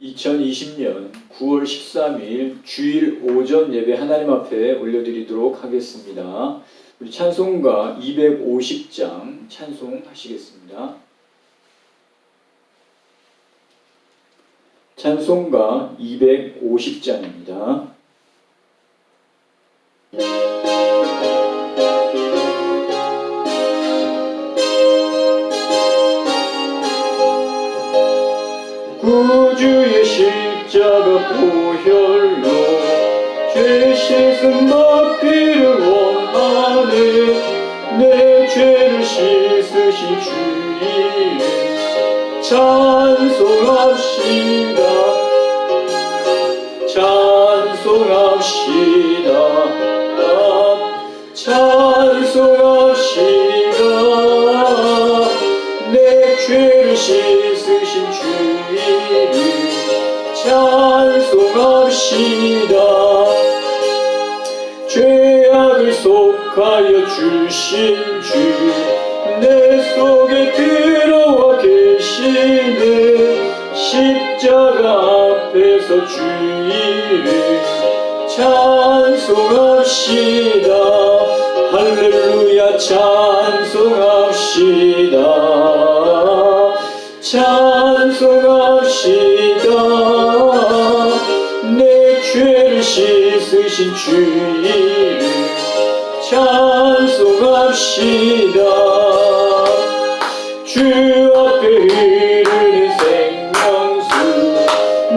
2020년 9월 13일 주일 오전 예배 하나님 앞에 올려드리도록 하겠습니다. 우리 찬송가 250장 찬송하시겠습니다. 찬송가 250장입니다. 구주의 십자가 보혈로 죄 씻은 마피를 원하네. 내 죄를 씻으신 주 이름 찬송합시다. 찬송합시다. 찬송합시다. 내 죄를 씻으신 주 이름 찬송합시다. 죄악을 속하여 주신 주 내 속에 들어와 계시네. 십자가 앞에서 주 이름 찬송합시다. 할렐루야 찬송합시다. 찬송합시다. 내 죄를 씻으신 주 이름 찬송합시다. 주 앞에 흐르는 생명수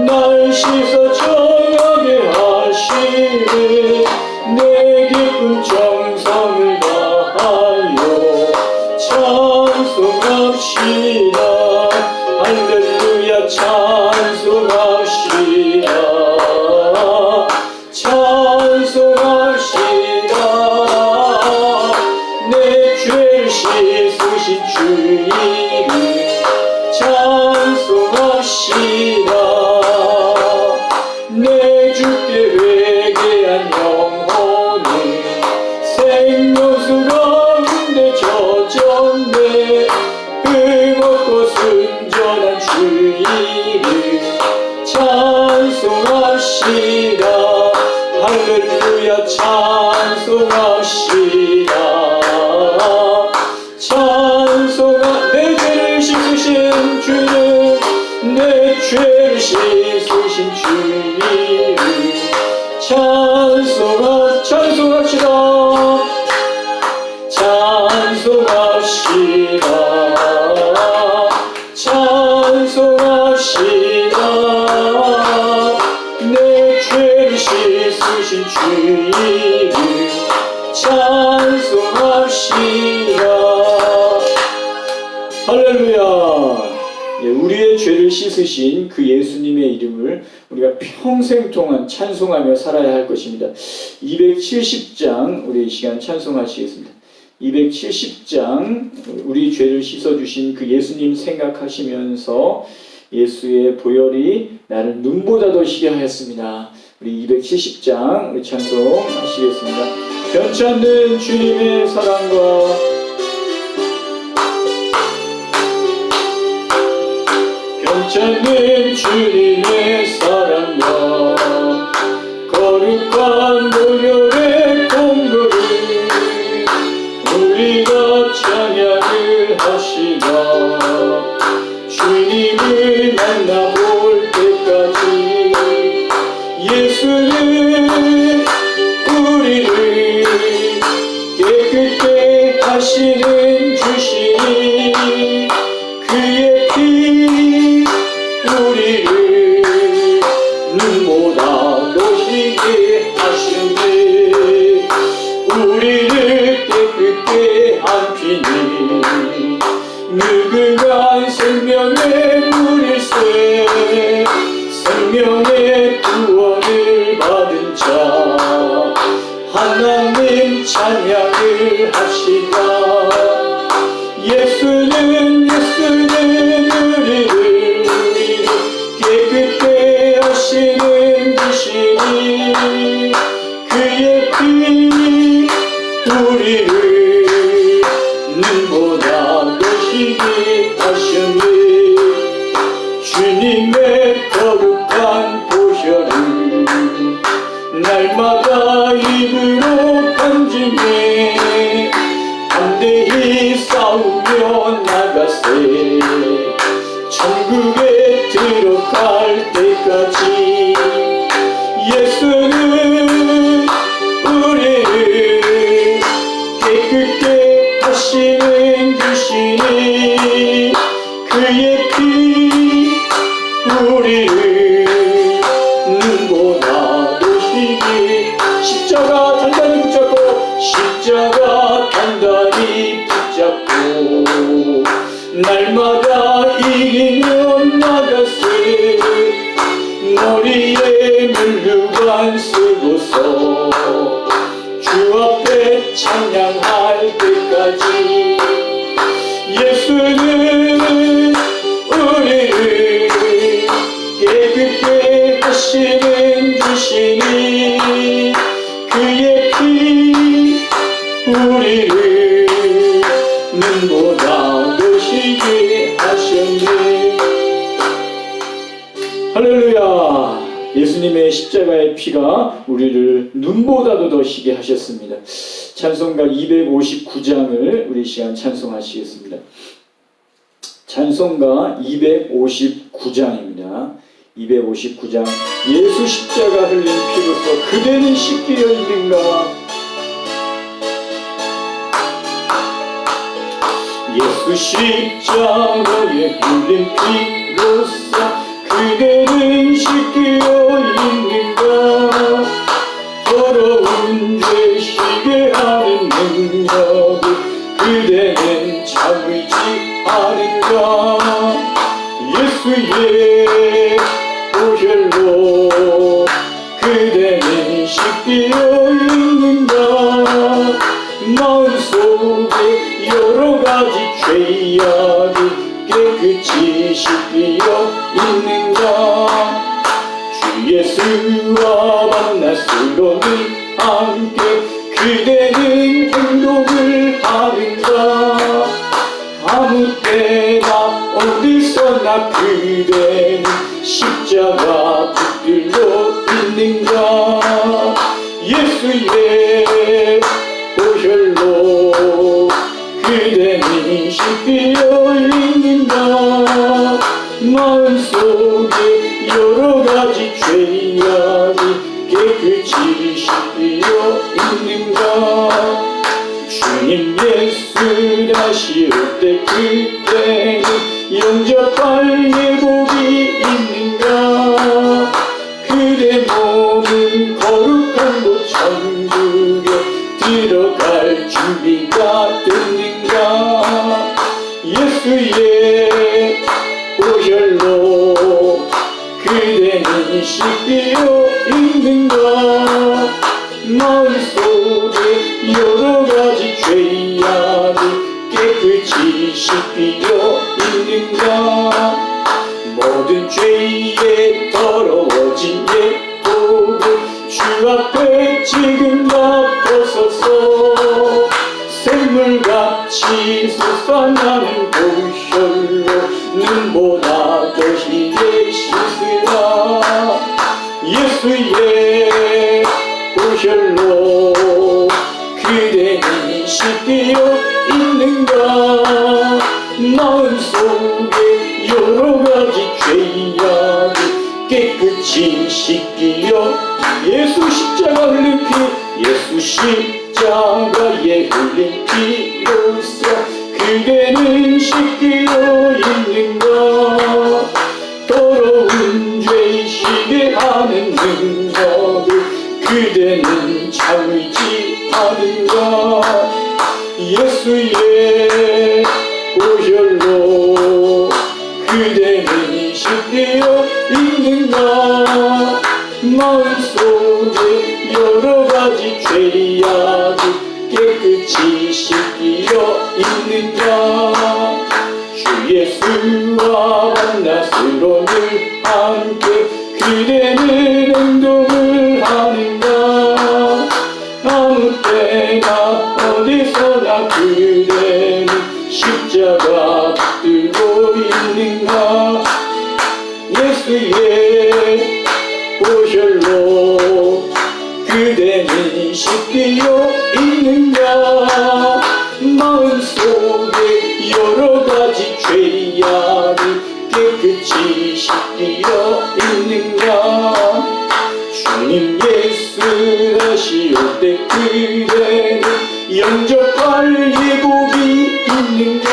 날 씻어 정하게 하시네. 내 깊은 정성을 다하여 찬송합시다. 할렐루야 찬송합시다. 찬송합시다. 내 죄를 씻으신 주 이름 찬송합시다. 내 주께 회개한 영혼은 생명수 가운데 젖었네. 흠없고 순전한 주 이름 찬송합시다. 할렐루야 찬송합시다. 내 죄를 씻으신 주는 내 죄를 씻으신 주 이름 찬송합시다. 찬송합시다. 찬송합시다. 내 죄를 씻으신 주 이름 찬송합시다. 할렐루야. 우리의 죄를 씻으신 그 예수님의 이름을 우리가 평생 동안 찬송하며 살아야 할 것입니다. 270장 우리 이 시간 찬송하시겠습니다. 270장 우리 죄를 씻어주신 그 예수님 생각하시면서 예수의 보혈이 나를 눈보다 더 시게 하였습니다. 우리 270장 우리 찬송하시겠습니다. 변치 않는 주님의 사랑과 변치 않는 주님의 사랑과 거룩한 보혈의 공로를 우리가 찬양을 하시다. 주님을 만나볼 때까지 예수는 우리를 깨끗게 하시는 주시니 그의 피 우리를 눈보다 더 희게 하시네. 우리를 깨끗게 한 피니 누군가 생명의 물일세. 생명의 구원을 받은 자 하나님 찬양을 합시다. 예수는 우리를 깨끗게 하시는 주시니 그의 피 우리를 눈보다 더 희게 하셨네. 주님의 거룩 때까지 예수는 우리를 깨끗게 하시는 주시니 그의 피 우리를 눈보다 도시기 십자가 단단히 붙잡고 십자가 단단히 붙잡고 날마다 이기며 나가세 머리에 물루관 쓰고서 주 앞에 찬양할 때까지 예수는 우리를 깨끗게 하시는 주시니 그의 피 우리를 눈보다 도시게 하셨네. 할렐루야. 예수님의 십자가의 피가 우리를 눈보다도 더 시게 하셨습니다. 찬송가 259장을 우리 시간 찬송하시겠습니다. 찬송가 259장입니다. 259장 예수 십자가 흘린 피로서 그대는 씻기려 있는가. 예수 십자가에 흘린 피로서 그대는 씻기려 있는가. 더러운 죄 쉬게 하는 능력을 그대는 참으지 않은가. 예수의 보혈로 그대는 씻기려 있는가. 마음속에 여러가지 죄악이 깨끗이 씻기려 있는가. 주 예수와 만났으로는 함께 그대는 행동을 하는가. 아무 때나 어디서나 그대는 십자가 붙들려 있는가. 예수의 보혈로 그대는 씻기려 있는가. 마음속에 여러가지 죄악이 깨끗이 씻기려 있는가. 주님 예수 다시 올 때 그때는 영접할 예복이 있는가. 그대 몸은 거룩한 곳 천국에 들어갈 준비가 됐는가. 예수의 보혈로 그대는 씻기려 있는가. 마음속에 여러가지 죄악이 깨끗이 씻기려 있는가. 모든 죄에 더러워진 예복을 주 앞에 지금 다 벗어서 샘물같이 솟아나는 보혈로 눈보다 더 희게 씻으라. 예수의 보혈로 그대는 씻기려 있는가. 마음속에 여러가지 죄악이 깨끗이 씻기려. 예수 십자가 흘린 피 예수 십자가에 흘린 피로서 그대는 씻기려 있는가. 더러운 죄 쉬게 하는 능력을 그대는 참지 않은가. 예수의 보혈로 그대는 씻기려 있는가. 마음속에 여러가지 죄악이 깨끗이 씻기려 있는가. 주 예수와 만났으로 늘 함께 그대는 행동을 하는가. 아무 때나 어디서나 그대는 십자가 붙들고 있는가. 예수의 보혈로 그대는 씻기려 있는가. 마음속에 여러가지 죄악이 깨끗이 씻기려 있는가? 주님 예수 다시 올 때 그대는 영접할 예복이 있는가?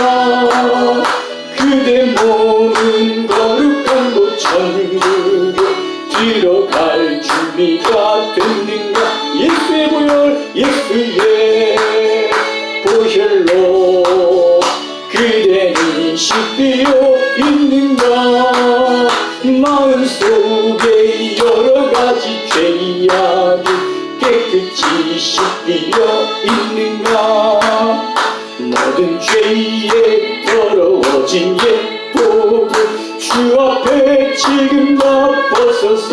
그대 몸은 거룩한 곳 천국에 들어갈 준비가 됐는가? 예수의 보혈 예수의 보혈로 그대는 씻기어 있는가? 마음속에 여러가지 죄 이야기 깨끗이 씻기어 있는가? 모든 죄에 더러워진 옛 복음 주 앞에 지금 다 벗어서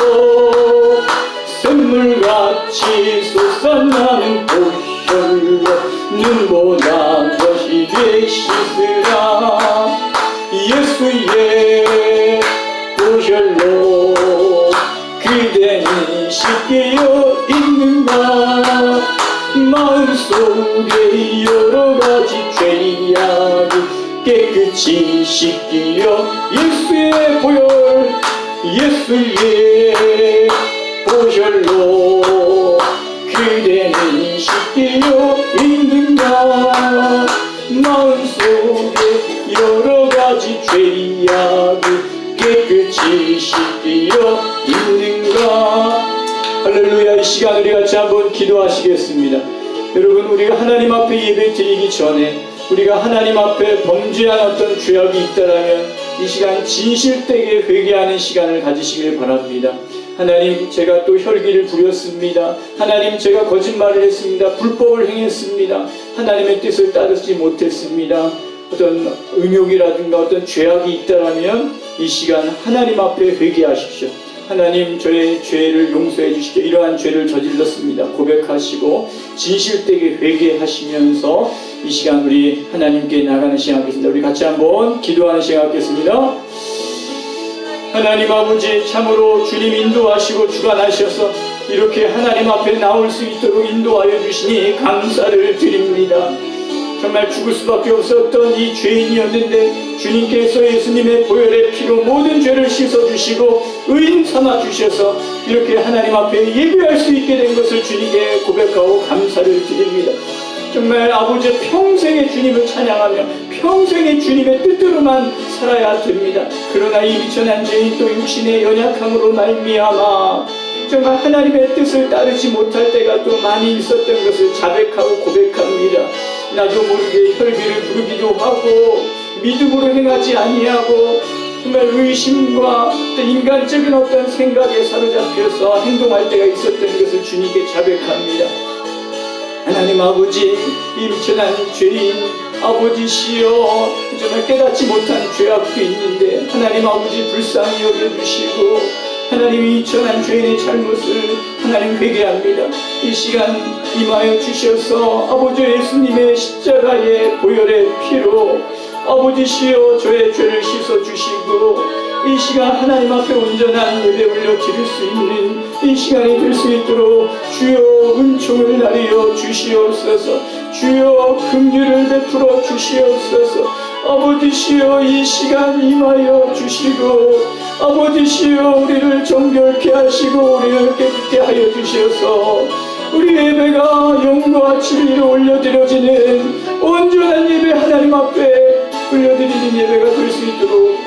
샘물같이 솟아나는 보혈로 눈보다 더 희게 씻으라. 예수의 보혈로 그대는 씻기어 있는가? 마음속에 여러가지 죄 이야기 깨끗이 씻기어 예수의 보혈 예수의 보혈로 그대는 씻기어 있는가? 마음속에 여러가지 죄 이야기 깨끗이 씻기어 있는가? 할렐루야. 이 시간 우리 같이 한번 기도하시겠습니다. 여러분, 우리가 하나님 앞에 예배 드리기 전에 우리가 하나님 앞에 범죄한 어떤 죄악이 있다라면 이 시간 진실되게 회개하는 시간을 가지시길 바랍니다. 하나님, 제가 또 혈기를 부렸습니다. 하나님, 제가 거짓말을 했습니다. 불법을 행했습니다. 하나님의 뜻을 따르지 못했습니다. 어떤 음욕이라든가 어떤 죄악이 있다라면 이 시간 하나님 앞에 회개하십시오. 하나님, 저의 죄를 용서해 주십시오. 이러한 죄를 저질렀습니다. 고백하시고 진실되게 회개하시면서 이 시간 우리 하나님께 나가는 시간 갖겠습니다. 우리 같이 한번 기도하는 시간 갖겠습니다. 하나님 아버지, 참으로 주님 인도하시고 주관하셔서 이렇게 하나님 앞에 나올 수 있도록 인도하여 주시니 감사를 드립니다. 정말 죽을 수밖에 없었던 이 죄인이었는데 주님께서 예수님의 보혈의 피로 모든 죄를 씻어주시고 의인 삼아 주셔서 이렇게 하나님 앞에 예배할 수 있게 된 것을 주님께 고백하고 감사를 드립니다. 정말 아버지, 평생의 주님을 찬양하며 평생의 주님의 뜻대로만 살아야 됩니다. 그러나 이 미천한 죄인 또 육신의 연약함으로 말미암아 정말 하나님의 뜻을 따르지 못할 때가 또 많이 있었던 것을 자백하고 고백합니다. 나도 모르게 혈기를 부르기도 하고 믿음으로 행하지 아니하고 정말 의심과 어떤 인간적인 어떤 생각에 사로잡혀서 행동할 때가 있었던 것을 주님께 자백합니다. 하나님 아버지, 이 미천한 죄인 아버지시여, 정말 깨닫지 못한 죄악도 있는데 하나님 아버지 불쌍히 여겨주시고 하나님, 이 미천한 죄인의 잘못을 하나님 회개합니다. 이 시간 임하여 주셔서 아버지 예수님의 십자가의 보혈의 피로 아버지시여 저의 죄를 씻어주시고 이 시간 하나님 앞에 온전한 예배 올려드릴 수 있는 이 시간이 될 수 있도록 주여 은총을 나리여 주시옵소서. 주여 긍휼을 베풀어 주시옵소서. 아버지시여 이 시간 임하여 주시고 아버지시여 우리를 정결케 하시고 우리를 깨끗게 하여 주셔서 우리 예배가 영과 진리로 올려드려지는 온전한 예배 하나님 앞에 올려드리는 예배가 될 수 있도록,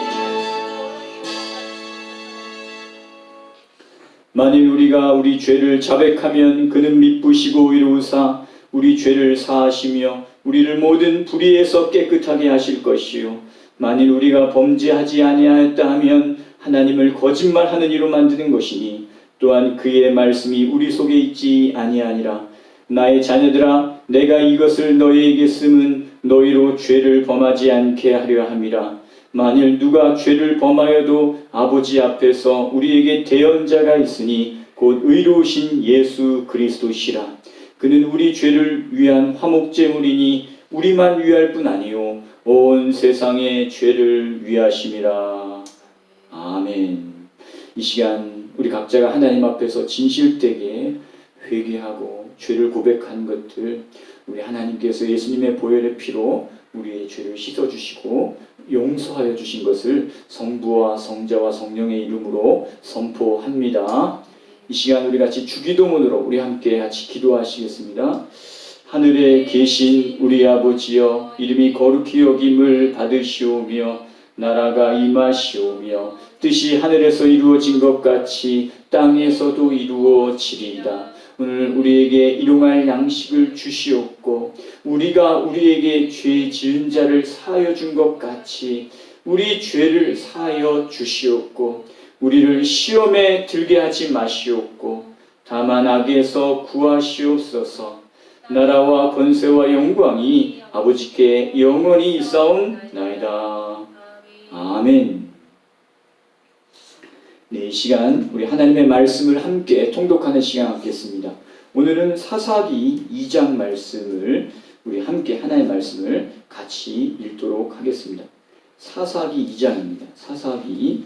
만일 우리가 우리 죄를 자백하면 그는 미쁘시고 이루사 우리 죄를 사하시며 우리를 모든 불의에서 깨끗하게 하실 것이요 만일 우리가 범죄하지 아니하였다 하면 하나님을 거짓말하는 이로 만드는 것이니 또한 그의 말씀이 우리 속에 있지 아니하니라. 나의 자녀들아, 내가 이것을 너희에게 쓰면 너희로 죄를 범하지 않게 하려 함이라. 만일 누가 죄를 범하여도 아버지 앞에서 우리에게 대언자가 있으니 곧 의로우신 예수 그리스도시라. 그는 우리 죄를 위한 화목제물이니 우리만 위할 뿐 아니요 온 세상의 죄를 위하심이라. 아멘. 이 시간 우리 각자가 하나님 앞에서 진실되게 회개하고 죄를 고백한 것들 우리 하나님께서 예수님의 보혈의 피로 우리의 죄를 씻어주시고 용서하여 주신 것을 성부와 성자와 성령의 이름으로 선포합니다. 이 시간 우리 같이 주기도문으로 우리 함께 같이 기도하시겠습니다. 하늘에 계신 우리 아버지여, 이름이 거룩히 여김을 받으시오며 나라가 임하시오며 뜻이 하늘에서 이루어진 것 같이 땅에서도 이루어지리이다. 오늘 우리에게 일용할 양식을 주시옵고 우리가 우리에게 죄 지은 자를 사하여 준 것 같이 우리 죄를 사하여 주시옵고 우리를 시험에 들게 하지 마시옵고 다만 악에서 구하시옵소서. 나라와 권세와 영광이 아버지께 영원히 있사옵나이다. 아멘. 네, 이 시간 우리 하나님의 말씀을 함께 통독하는 시간 갖겠습니다. 오늘은 사사기 2장 말씀을 우리 함께 하나님의 말씀을 같이 읽도록 하겠습니다. 사사기 2장입니다. 사사기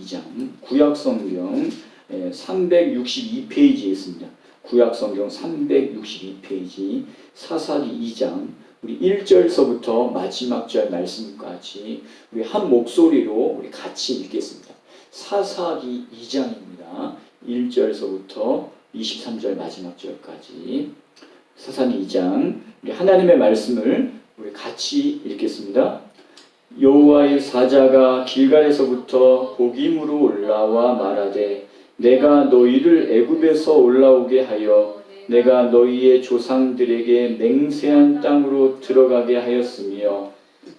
2장 구약성경 362페이지에 있습니다. 구약성경 362페이지 사사기 2장 우리 1절서부터 마지막 절 말씀까지 우리 한 목소리로 우리 같이 읽겠습니다. 사사기 2장입니다. 1절서부터 23절 마지막 절까지 사사기 2장 우리 하나님의 말씀을 우리 같이 읽겠습니다. 여호와의 사자가 길갈에서부터 복임으로 올라와 말하되 내가 너희를 애굽에서 올라오게 하여 내가 너희의 조상들에게 맹세한 땅으로 들어가게 하였으며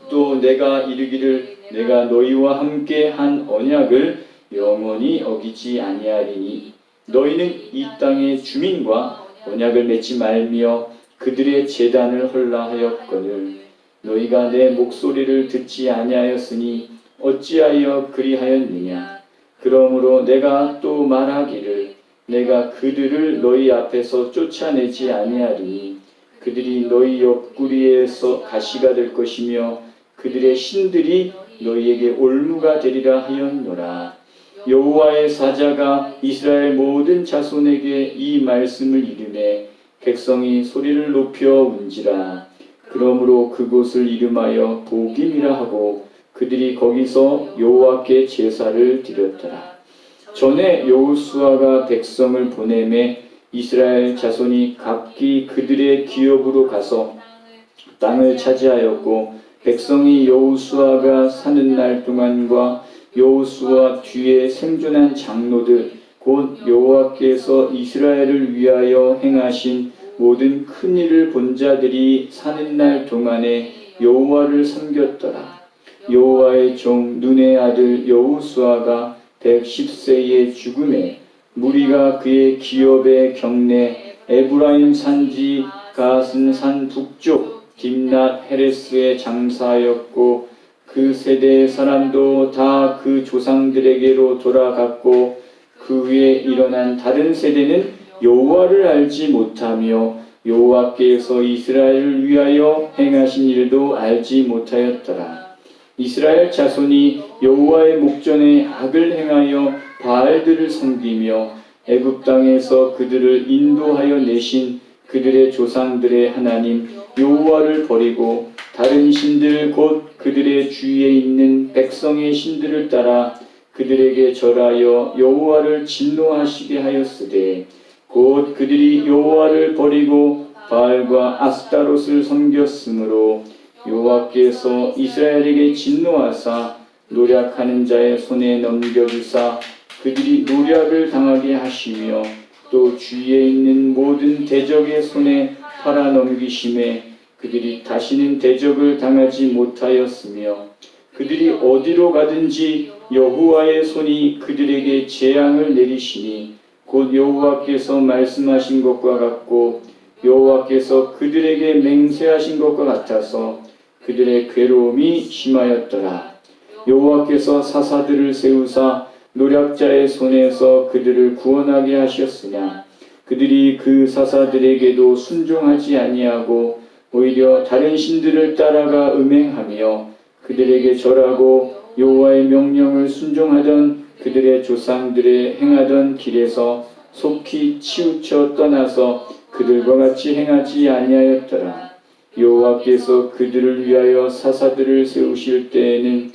또 내가 이르기를 내가 너희와 함께 한 언약을 영원히 어기지 아니하리니 너희는 이 땅의 주민과 언약을 맺지 말며 그들의 제단을 헐라 하였거늘 너희가 내 목소리를 듣지 아니하였으니 어찌하여 그리하였느냐. 그러므로 내가 또 말하기를 내가 그들을 너희 앞에서 쫓아내지 아니하리니 그들이 너희 옆구리에서 가시가 될 것이며 그들의 신들이 너희에게 올무가 되리라 하였노라. 여호와의 사자가 이스라엘 모든 자손에게 이 말씀을 이르매 백성이 소리를 높여 운지라. 그러므로 그곳을 이름하여 복임이라 하고 그들이 거기서 여호와께 제사를 드렸더라. 전에 여호수아가 백성을 보내매 이스라엘 자손이 각기 그들의 기업으로 가서 땅을 차지하였고 백성이 여호수아가 사는 날 동안과 여호수아 뒤에 생존한 장로들 곧 여호와께서 이스라엘을 위하여 행하신 모든 큰 일을 본 자들이 사는 날 동안에 여호와를 섬겼더라. 여호와의 종 눈의 아들 여호수아가 110세의 죽음에 무리가 그의 기업의 경내 에브라임 산지 가슨산 북쪽 딥낫 헤레스에 장사하였고 그 세대의 사람도 다 그 조상들에게로 돌아갔고 그 위에 일어난 다른 세대는 여호와를 알지 못하며 여호와께서 이스라엘을 위하여 행하신 일도 알지 못하였더라. 이스라엘 자손이 여호와의 목전에 악을 행하여 바알들을 섬기며 애굽 땅에서 그들을 인도하여 내신 그들의 조상들의 하나님 여호와를 버리고 다른 신들 곧 그들의 주위에 있는 백성의 신들을 따라 그들에게 절하여 여호와를 진노하시게 하였으되 곧 그들이 여호와를 버리고 바알과 아스타롯을 섬겼으므로 여호와께서 이스라엘에게 진노하사 노략하는 자의 손에 넘겨주사 그들이 노략을 당하게 하시며 또 주위에 있는 모든 대적의 손에 팔아 넘기심에 그들이 다시는 대적을 당하지 못하였으며 그들이 어디로 가든지 여호와의 손이 그들에게 재앙을 내리시니 곧 여호와께서 말씀하신 것과 같고 여호와께서 그들에게 맹세하신 것과 같아서 그들의 괴로움이 심하였더라. 여호와께서 사사들을 세우사 노략자의 손에서 그들을 구원하게 하셨으나 그들이 그 사사들에게도 순종하지 아니하고 오히려 다른 신들을 따라가 음행하며 그들에게 절하고 여호와의 명령을 순종하던 그들의 조상들의 행하던 길에서 속히 치우쳐 떠나서 그들과 같이 행하지 아니하였더라. 여호와께서 그들을 위하여 사사들을 세우실 때에는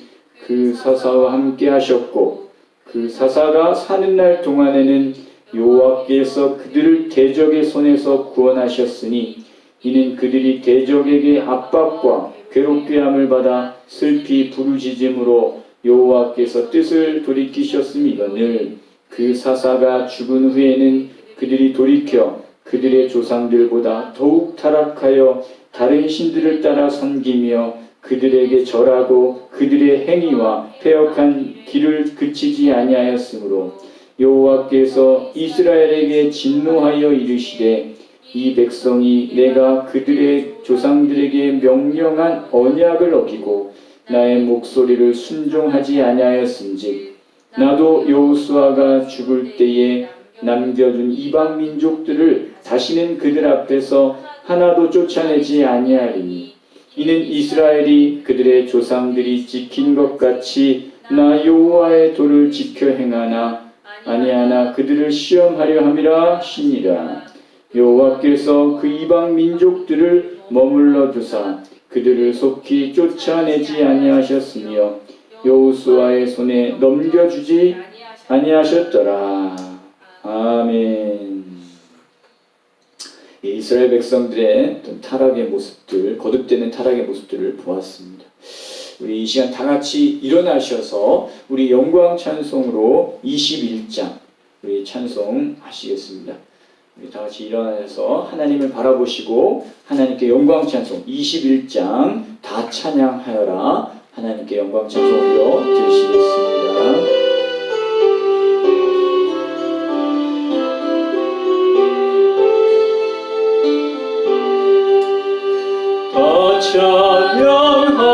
그 사사와 함께 하셨고 그 사사가 사는 날 동안에는 여호와께서 그들을 대적의 손에서 구원하셨으니 이는 그들이 대적에게 압박과 괴롭게 함을 받아 슬피 부르짖음으로 여호와께서 뜻을 돌이키셨음이거늘 그 사사가 죽은 후에는 그들이 돌이켜 그들의 조상들보다 더욱 타락하여 다른 신들을 따라 섬기며 그들에게 절하고 그들의 행위와 패역한 길을 그치지 아니하였으므로 여호와께서 이스라엘에게 진노하여 이르시되 이 백성이 내가 그들의 조상들에게 명령한 언약을 어기고 나의 목소리를 순종하지 아니하였은즉 나도 여호수아가 죽을 때에 남겨둔 이방 민족들을 다시는 그들 앞에서 하나도 쫓아내지 아니하리니 이는 이스라엘이 그들의 조상들이 지킨 것 같이 나 여호와의 도를 지켜 행하나 아니하나 그들을 시험하려 함이라 하시니라. 여호와께서 그 이방 민족들을 머물러 두사 그들을 속히 쫓아내지 아니하셨으며 여호수아의 손에 넘겨주지 아니하셨더라. 아멘. 이스라엘 백성들의 타락의 모습들, 거듭되는 타락의 모습들을 보았습니다. 우리 이 시간 다 같이 일어나셔서 우리 영광 찬송으로 21장 우리 찬송하시겠습니다. 우리 다 같이 일어나셔서 하나님을 바라보시고 하나님께 영광 찬송 21장 다 찬양하여라 하나님께 영광 찬송 올려 드리시겠습니다.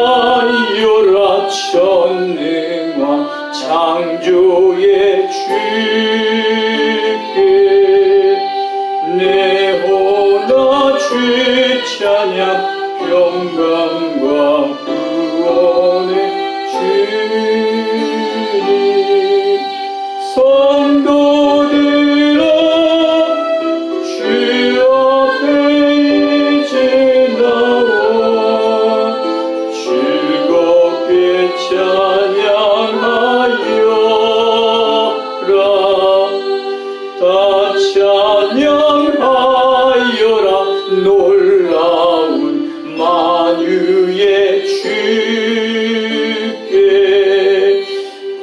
찬양하여라 전능한 창조의 주께 내 호나 주 찬양 평강과 구원의 주님 성도들아 주 앞에 이제 나와 즐겁게 찬양하여라 다 찬양하여라 놀라운 만유의 주께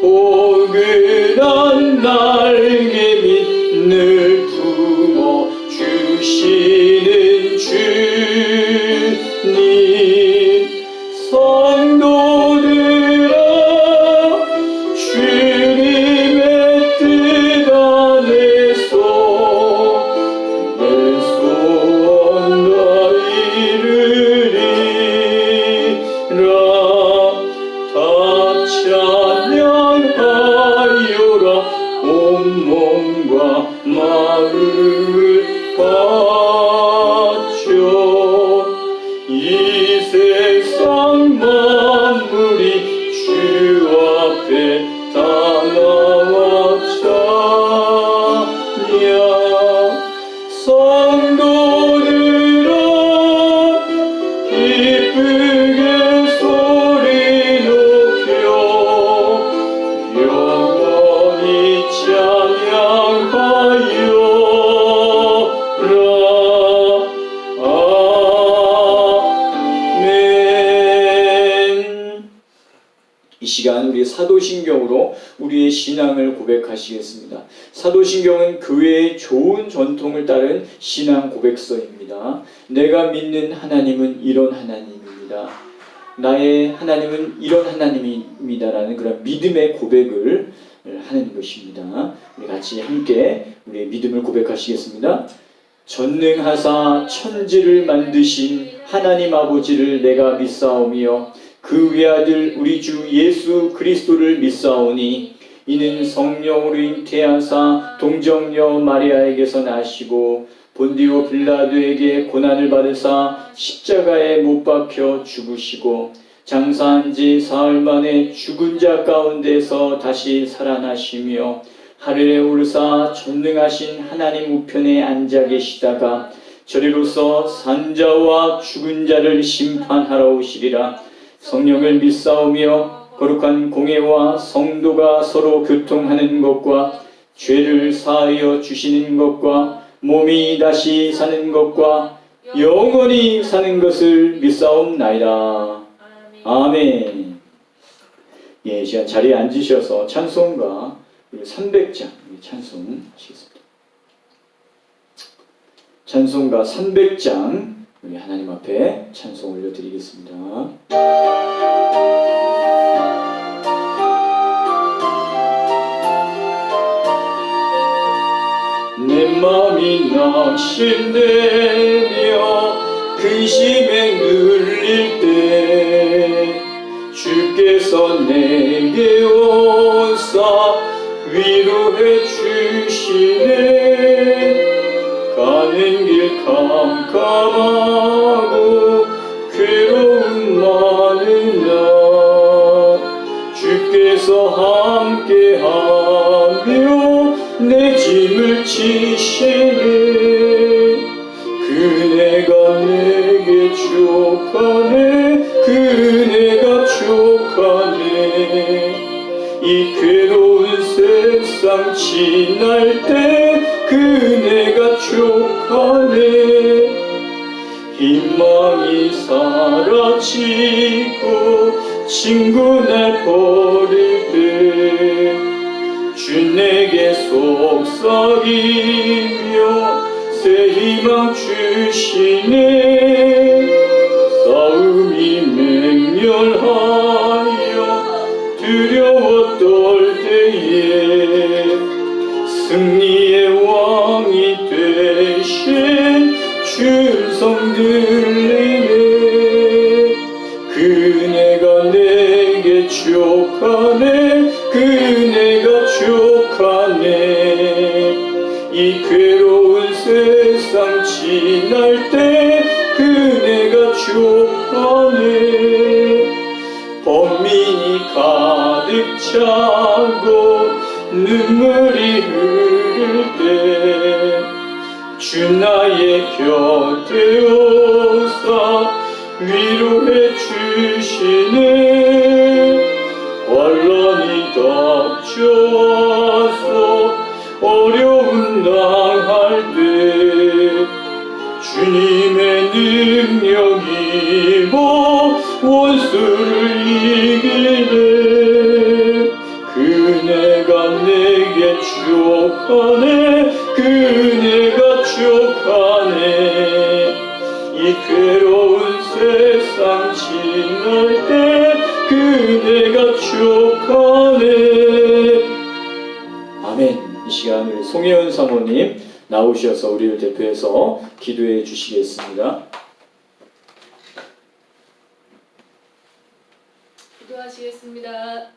포근한 날개 밑 늘 품어 주시는 주님 성도들아 주님의 뜻 안에서 내 소원 다 이루리라 다 찬양하여라 온 몸과 마음을 바쳐 이 세상 만물이 주 앞에 다 나와 찬양 성도들아 기쁘게 소리 높여 영원히 찬양하여라 아멘. 이 시간 우리 사도신경으로 우리의 신앙을 고백하시겠습니다. 사도신경은 교회의 좋은 전통을 따른 신앙 고백서입니다. 내가 믿는 하나님은 이런 하나님입니다. 나의 하나님은 이런 하나님입니다라는 그런 믿음의 고백을 하는 것입니다. 우리 같이 함께 우리의 믿음을 고백하시겠습니다. 전능하사 천지를 만드신 하나님 아버지를 내가 믿사오며 그 외아들 우리 주 예수 그리스도를 믿사오니 이는 성령으로 잉태하사 동정녀 마리아에게서 나시고 본디오 빌라도에게 고난을 받으사 십자가에 못 박혀 죽으시고 장사한 지 사흘 만에 죽은 자 가운데서 다시 살아나시며 하늘에 오르사 전능하신 하나님 우편에 앉아 계시다가 저리로서 산자와 죽은 자를 심판하러 오시리라. 성령을 믿사오며 거룩한 공예와 성도가 서로 교통하는 것과 죄를 사하여 주시는 것과 몸이 다시 사는 것과 영원히 사는 것을 믿사옵나이다. 아멘. 예, 시간 자리에 앉으셔서 찬송가 300장 찬송하시겠습니다. 찬송가 300장 우리 하나님 앞에 찬송 올려드리겠습니다. 내 맘이 낙심되며 근심에 눌릴 때 주께서 내게 오사 위로해 주시네. 가는 길 캄캄하고 괴로움 많은 날 주께서 함께하며 내 짐을 지시네. 그네가 내게 족하네. 그네가 족하네. 이 괴로운 세상 지날 때 그네가 족하네. 희망이 사라지고 친구 날 버릴 때 주 내게 속삭이며 새 희망 주시네. 싸움이 맹렬하여 두려워 떨 때에 승리의 왕이 되신 주성 들리네. 그네가 내게 족하네. 그네가 족하네. 이 괴로운 세상 지날 때 그네가 족하네. 범민이 가득 차고 눈물이 흐를 때 주 나의 곁에 오사 위로해 주시네. 환란이 닥쳐와서 어려움 당할 때 주님의 능력이 원수를 이기네. 그네가 내게 족하네. 그네가 족하네. 이 괴로운 세상 지날 때 그네가 족하네. 아멘. 이 시간 우리 송혜연 사모님 나오셔서 우리를 대표해서 기도해 주시겠습니다. 기도하시겠습니다.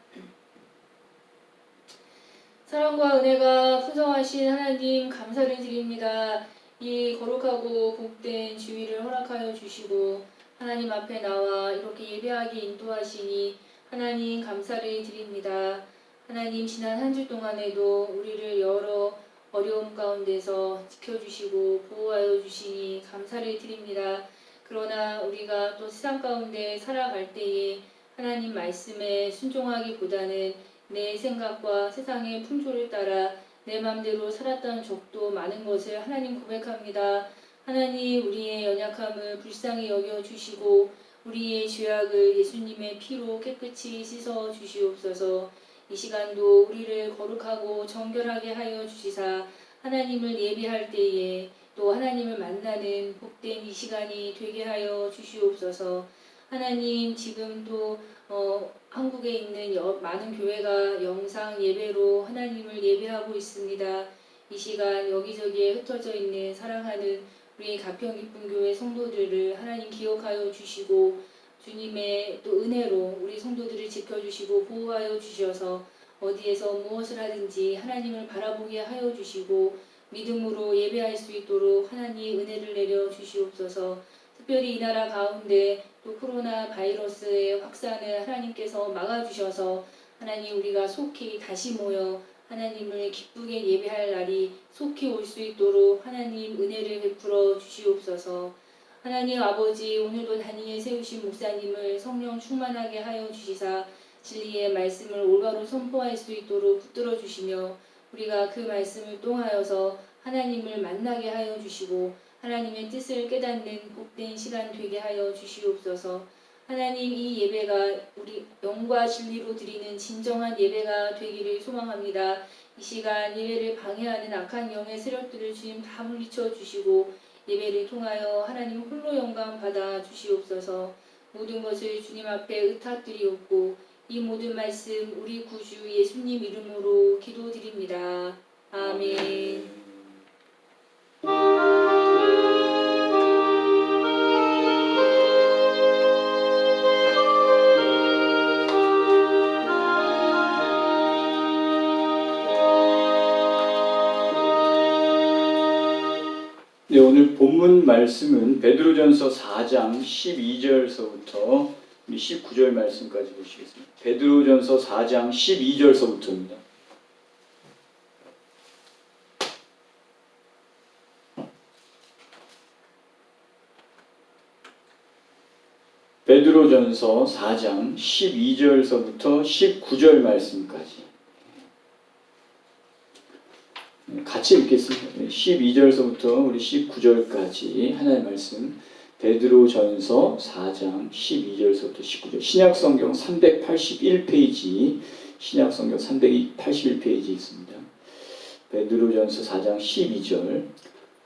사랑과 은혜가 풍성하신 하나님 감사를 드립니다. 이 거룩하고 복된 주일을 허락하여 주시고 하나님 앞에 나와 이렇게 예배하게 인도하시니 하나님 감사를 드립니다. 하나님 지난 한 주 동안에도 우리를 여러 어려움 가운데서 지켜주시고 보호하여 주시니 감사를 드립니다. 그러나 우리가 또 세상 가운데 살아갈 때에 하나님 말씀에 순종하기보다는 내 생각과 세상의 풍조를 따라 내 맘대로 살았던 적도 많은 것을 하나님 고백합니다. 하나님 우리의 연약함을 불쌍히 여겨주시고 우리의 죄악을 예수님의 피로 깨끗이 씻어 주시옵소서. 이 시간도 우리를 거룩하고 정결하게 하여 주시사 하나님을 예배할 때에 또 하나님을 만나는 복된 이 시간이 되게 하여 주시옵소서. 하나님 지금도 한국에 있는 많은 교회가 영상 예배로 하나님을 예배하고 있습니다. 이 시간 여기저기에 흩어져 있는 사랑하는 우리 가평기쁨교회 성도들을 하나님 기억하여 주시고 주님의 또 은혜로 우리 성도들을 지켜주시고 보호하여 주셔서 어디에서 무엇을 하든지 하나님을 바라보게 하여 주시고 믿음으로 예배할 수 있도록 하나님 은혜를 내려 주시옵소서. 특별히 이 나라 가운데 또 코로나 바이러스의 확산을 하나님께서 막아주셔서 하나님 우리가 속히 다시 모여 하나님을 기쁘게 예배할 날이 속히 올 수 있도록 하나님 은혜를 베풀어 주시옵소서. 하나님 아버지, 오늘도 단위에 세우신 목사님을 성령 충만하게 하여 주시사 진리의 말씀을 올바로 선포할 수 있도록 붙들어 주시며 우리가 그 말씀을 통하여서 하나님을 만나게 하여 주시고 하나님의 뜻을 깨닫는 복된 시간 되게 하여 주시옵소서. 하나님, 이 예배가 우리 영과 진리로 드리는 진정한 예배가 되기를 소망합니다. 이 시간 예배를 방해하는 악한 영의 세력들을 주님 다 물리쳐 주시고 예배를 통하여 하나님 홀로 영광 받아 주시옵소서. 모든 것을 주님 앞에 의탁드리옵고 이 모든 말씀 우리 구주 예수님 이름으로 기도드립니다. 아멘. 네, 오늘 본문 말씀은 베드로전서 4장 12절서부터 19절 말씀까지 보시겠습니다. 베드로전서 4장 12절서부터입니다. 베드로전서 4장 12절서부터 19절 말씀까지 같이 읽겠습니다. 12절서부터 우리 19절까지 하나의 말씀, 베드로전서 4장 12절서부터 19절, 신약성경 381페이지, 신약성경 381페이지 있습니다. 베드로전서 4장 12절,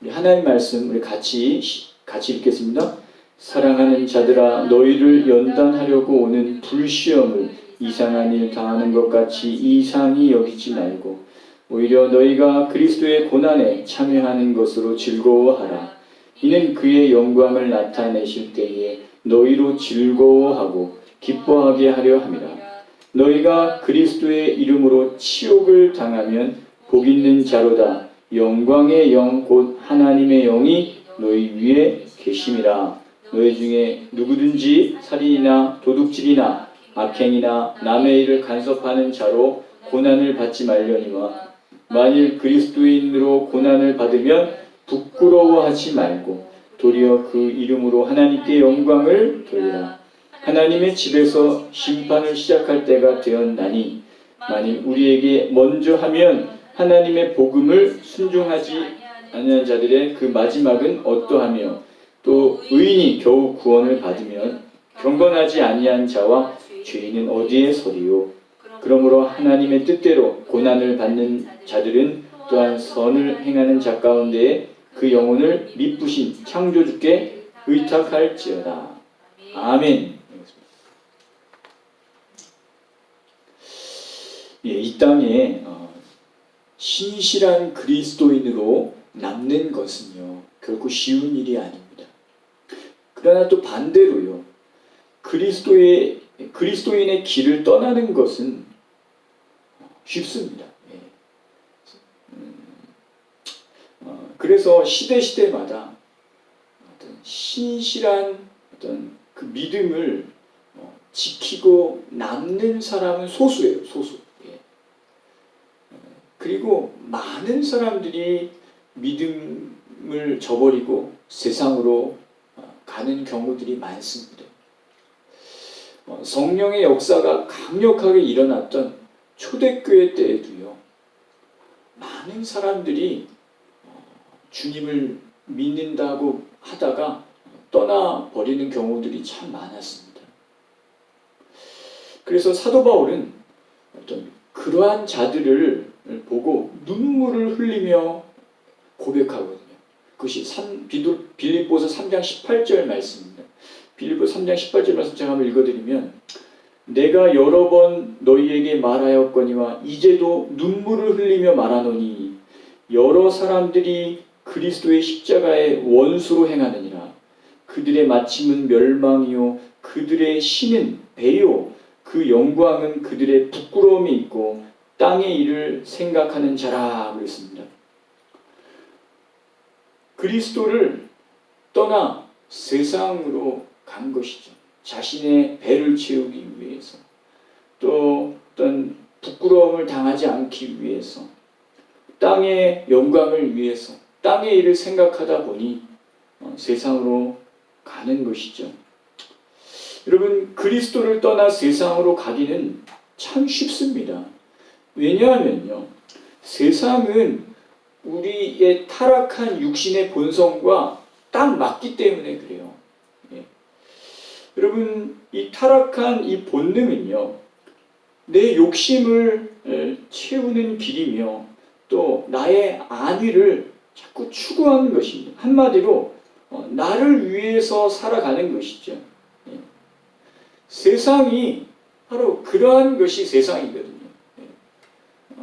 우리 하나의 말씀 우리 같이 읽겠습니다. 사랑하는 자들아, 너희를 연단하려고 오는 불시험을 이상한 일 당하는 것 같이 이상히 여기지 말고 오히려 너희가 그리스도의 고난에 참여하는 것으로 즐거워하라. 이는 그의 영광을 나타내실 때에 너희로 즐거워하고 기뻐하게 하려 함이라. 너희가 그리스도의 이름으로 치욕을 당하면 복 있는 자로다. 영광의 영 곧 하나님의 영이 너희 위에 계심이라. 너희 중에 누구든지 살인이나 도둑질이나 악행이나 남의 일을 간섭하는 자로 고난을 받지 말려니와 만일 그리스도인으로 고난을 받으면 부끄러워하지 말고 도리어 그 이름으로 하나님께 영광을 돌리라. 하나님의 집에서 심판을 시작할 때가 되었나니 만일 우리에게 먼저 하면 하나님의 복음을 순종하지 않는 자들의 그 마지막은 어떠하며 또 의인이 겨우 구원을 받으면 경건하지 아니한 자와 죄인은 어디에 서리요. 그러므로 하나님의 뜻대로 고난을 받는 자들은 또한 선을 행하는 자 가운데에 그 영혼을 미쁘신 창조주께 의탁할지어다. 아멘. 예, 이 땅에 신실한 그리스도인으로 남는 것은요 결코 쉬운 일이 아닙니다. 그러나 또 반대로요 그리스도인의 길을 떠나는 것은 쉽습니다. 그래서 시대마다 어떤 신실한 어떤 그 믿음을 지키고 남는 사람은 소수예요, 소수. 그리고 많은 사람들이 믿음을 저버리고 세상으로 가는 경우들이 많습니다. 성령의 역사가 강력하게 일어났던 초대교회 때에도요 많은 사람들이 주님을 믿는다고 하다가 떠나버리는 경우들이 참 많았습니다. 그래서 사도 바울은 어떤 그러한 자들을 보고 눈물을 흘리며 고백하거든요. 그것이 빌립보서 3장 18절 말씀입니다. 빌립보서 3장 18절 말씀 제가 한번 읽어드리면 내가 여러 번 너희에게 말하였거니와 이제도 눈물을 흘리며 말하노니 여러 사람들이 그리스도의 십자가의 원수로 행하느니라. 그들의 마침은 멸망이요 그들의 신은 배요 그 영광은 그들의 부끄러움이 있고 땅의 일을 생각하는 자라 그랬습니다. 그리스도를 떠나 세상으로 간 것이죠. 자신의 배를 채우기 위해서 또 어떤 부끄러움을 당하지 않기 위해서, 땅의 영광을 위해서, 땅의 일을 생각하다 보니 세상으로 가는 것이죠. 여러분, 그리스도를 떠나 세상으로 가기는 참 쉽습니다. 왜냐하면요, 세상은 우리의 타락한 육신의 본성과 딱 맞기 때문에 그래요. 예. 여러분, 이 타락한 이 본능은요, 내 욕심을 채우는 길이며 또 나의 안위를 자꾸 추구하는 것입니다. 한마디로 나를 위해서 살아가는 것이죠. 예. 세상이 바로 그러한 것이 세상이거든요. 예.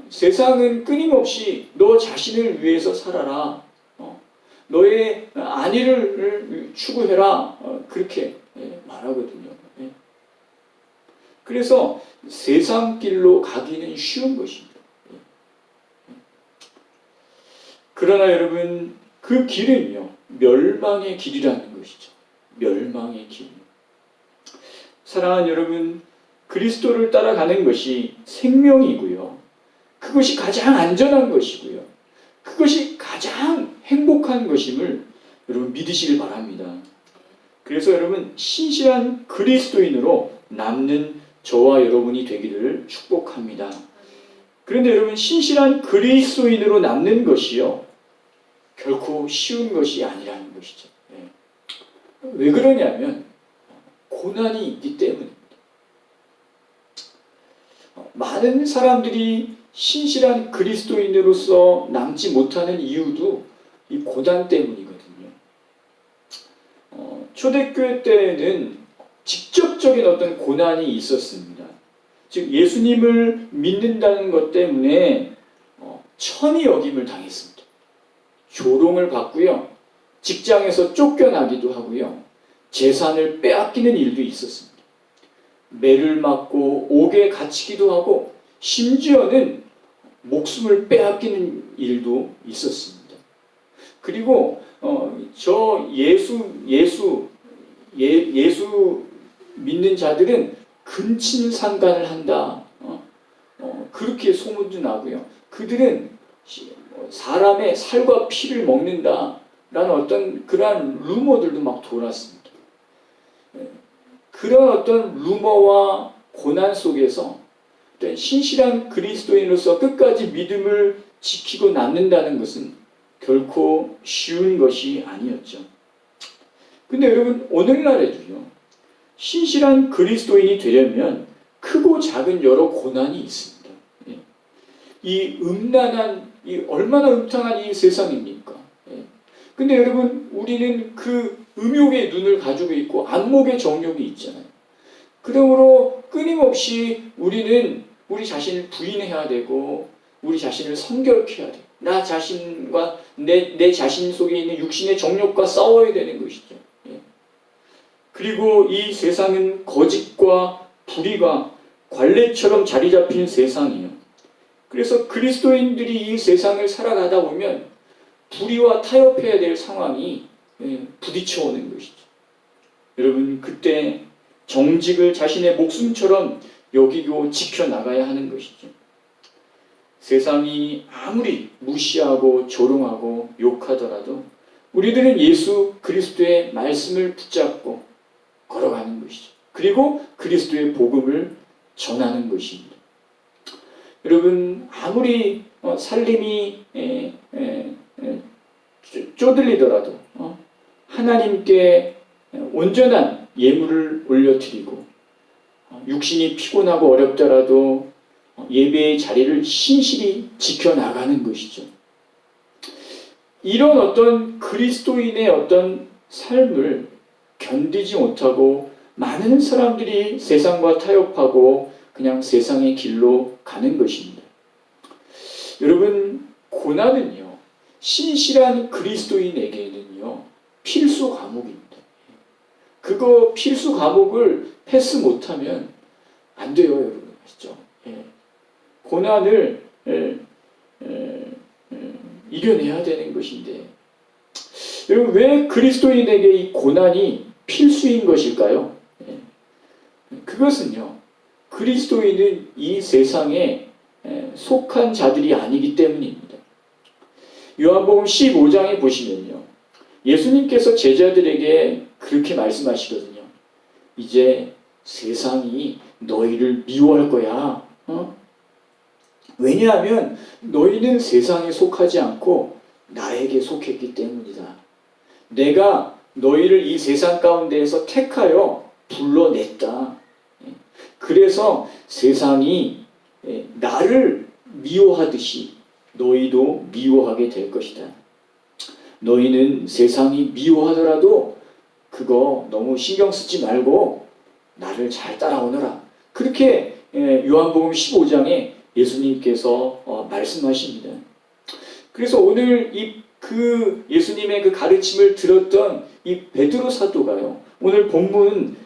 세상은 끊임없이 너 자신을 위해서 살아라. 너의 안위를 추구해라. 그렇게 말하거든요. 예. 그래서 세상 길로 가기는 쉬운 것입니다. 그러나 여러분, 그 길은요, 멸망의 길이라는 것이죠. 멸망의 길. 사랑하는 여러분, 그리스도를 따라가는 것이 생명이고요. 그것이 가장 안전한 것이고요. 그것이 가장 행복한 것임을 여러분 믿으시길 바랍니다. 그래서 여러분, 신실한 그리스도인으로 남는 저와 여러분이 되기를 축복합니다. 그런데 여러분, 신실한 그리스도인으로 남는 것이요, 결코 쉬운 것이 아니라는 것이죠. 왜 그러냐면 고난이 있기 때문입니다. 많은 사람들이 신실한 그리스도인으로서 남지 못하는 이유도 이 고난 때문이거든요. 초대교회 때에는 직접적인 어떤 고난이 있었습니다. 즉 예수님을 믿는다는 것 때문에 천히 여김을 당했습니다. 조롱을 받고요, 직장에서 쫓겨나기도 하고요, 재산을 빼앗기는 일도 있었습니다. 매를 맞고 옥에 갇히기도 하고 심지어는 목숨을 빼앗기는 일도 있었습니다. 그리고 예수 믿는 자들은 근친상간을 한다. 그렇게 소문도 나고요. 그들은 사람의 살과 피를 먹는다. 라는 어떤 그러한 루머들도 막 돌았습니다. 그런 어떤 루머와 고난 속에서 신실한 그리스도인으로서 끝까지 믿음을 지키고 남는다는 것은 결코 쉬운 것이 아니었죠. 근데 여러분, 오늘날에도요, 신실한 그리스도인이 되려면 크고 작은 여러 고난이 있습니다. 이 음란한, 이 얼마나 음탕한 이 세상입니까? 근데 여러분, 우리는 그 음욕의 눈을 가지고 있고 안목의 정욕이 있잖아요. 그러므로 끊임없이 우리는 우리 자신을 부인해야 되고 우리 자신을 성결케 해야 돼요. 나 자신과 내 자신 속에 있는 육신의 정욕과 싸워야 되는 것이죠. 그리고 이 세상은 거짓과 불의가 관례처럼 자리 잡힌 세상이에요. 그래서 그리스도인들이 이 세상을 살아가다 보면 불의와 타협해야 될 상황이 부딪혀 오는 것이죠. 여러분, 그때 정직을 자신의 목숨처럼 여기고 지켜나가야 하는 것이죠. 세상이 아무리 무시하고 조롱하고 욕하더라도 우리들은 예수 그리스도의 말씀을 붙잡고 걸어가는 것이죠. 그리고 그리스도의 복음을 전하는 것입니다. 여러분, 아무리 살림이 쪼들리더라도 하나님께 온전한 예물을 올려드리고 육신이 피곤하고 어렵더라도 예배의 자리를 신실히 지켜나가는 것이죠. 이런 어떤 그리스도인의 어떤 삶을 견디지 못하고 많은 사람들이 세상과 타협하고 그냥 세상의 길로 가는 것입니다. 여러분, 고난은요, 신실한 그리스도인에게는요, 필수 과목입니다. 그거 필수 과목을 패스 못하면 안 돼요, 여러분. 아시죠? 고난을 이겨내야 되는 것인데, 여러분, 왜 그리스도인에게 이 고난이 필수인 것일까요? 그것은요, 그리스도인은 이 세상에 속한 자들이 아니기 때문입니다. 요한복음 15장에 보시면요, 예수님께서 제자들에게 그렇게 말씀하시거든요. 이제 세상이 너희를 미워할 거야. 왜냐하면 너희는 세상에 속하지 않고 나에게 속했기 때문이다. 내가 너희를 이 세상 가운데에서 택하여 불러냈다. 그래서 세상이 나를 미워하듯이 너희도 미워하게 될 것이다. 너희는 세상이 미워하더라도 그거 너무 신경 쓰지 말고 나를 잘 따라오너라. 그렇게 요한복음 15장에 예수님께서 말씀하십니다. 그래서 오늘 그 예수님의 그 가르침을 들었던 이 베드로 사도가요, 오늘 본문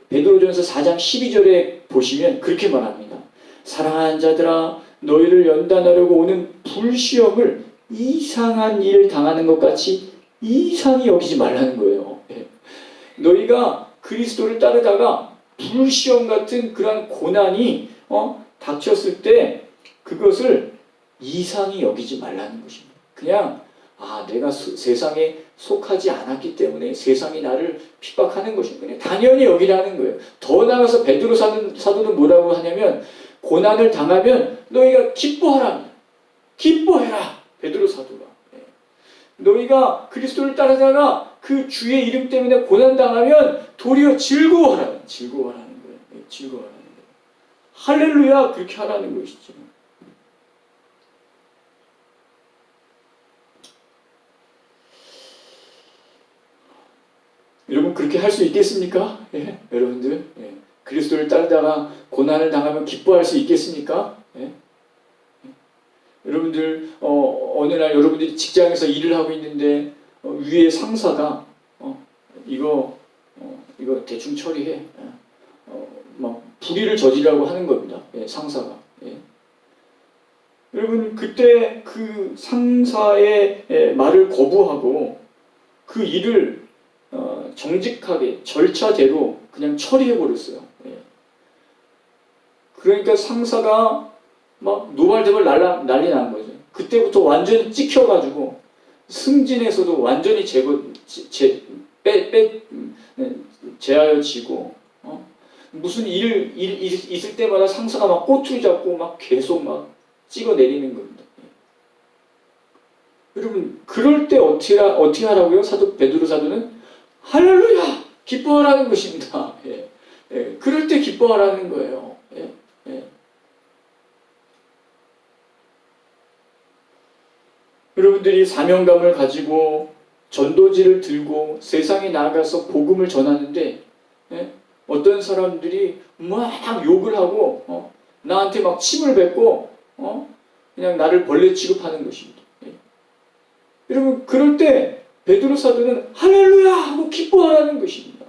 베드로전서 4장 12절에 보시면 그렇게 말합니다. 사랑하는 자들아, 너희를 연단하려고 오는 불시험을 이상한 일을 당하는 것 같이 이상히 여기지 말라는 거예요. 너희가 그리스도를 따르다가 불시험 같은 그런 고난이 닥쳤을 때 그것을 이상히 여기지 말라는 것입니다. 그냥 내가 세상에 속하지 않았기 때문에 세상이 나를 핍박하는 것입니다. 그냥 당연히 여기라는 거예요. 더 나아가서 베드로 사도는 뭐라고 하냐면 고난을 당하면 너희가 기뻐하라. 기뻐해라. 베드로 사도가. 너희가 그리스도를 따르다가 그 주의 이름 때문에 고난당하면 도리어 즐거워하라. 즐거워하라는 거예요. 즐거워하라는 거예요. 할렐루야. 그렇게 하라는 것이죠. 여러분 그렇게 할 수 있겠습니까? 여러분들 그리스도를 따르다가 고난을 당하면 기뻐할 수 있겠습니까? 여러분들 어느 날 여러분들이 직장에서 일을 하고 있는데 위에 상사가 이거 대충 처리해 막 불의를 저지르라고 하는 겁니다. 상사가. 여러분 그때 그 상사의 말을 거부하고 그 일을 정직하게 절차대로 그냥 처리해버렸어요. 그러니까 상사가 막 노발대발 난리 난 거죠. 그때부터 완전히 찍혀가지고 승진에서도 완전히 제하여지고 무슨 일 있을 때마다 상사가 막 꼬투리 잡고 막 계속 막 찍어내리는 겁니다. 여러분 그럴 때 어떻게 하라고요? 베드로 사도는 할렐루야! 기뻐하라는 것입니다. 그럴 때 기뻐하라는 거예요. 여러분들이 사명감을 가지고 전도지를 들고 세상에 나가서 복음을 전하는데 어떤 사람들이 막 욕을 하고 나한테 막 침을 뱉고 그냥 나를 벌레 취급하는 것입니다. 여러분 그럴 때 베드로 사도는 할렐루야 하고 기뻐하라는 것입니다.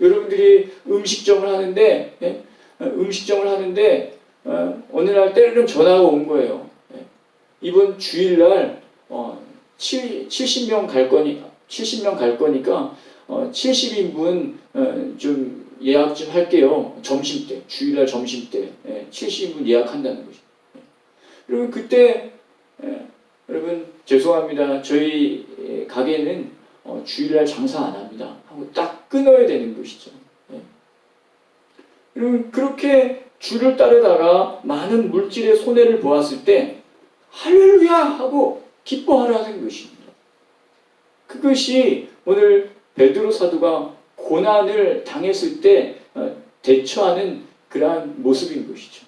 여러분들이 음식점을 하는데 어느 날 때로는 전화가 온 거예요. 이번 주일날 70명 갈 거니까 70인분 좀 예약 좀 할게요. 점심때, 주일날 점심때 70인분 예약한다는 것입니다. 여러분 그때 여러분 죄송합니다. 저희 가게는 주일날 장사 안 합니다. 하고 딱 끊어야 되는 것이죠. 여러분 그렇게 주를 따르다가 많은 물질의 손해를 보았을 때 할렐루야 하고 기뻐하라는 것입니다. 그것이 오늘 베드로 사도가 고난을 당했을 때 대처하는 그러한 모습인 것이죠.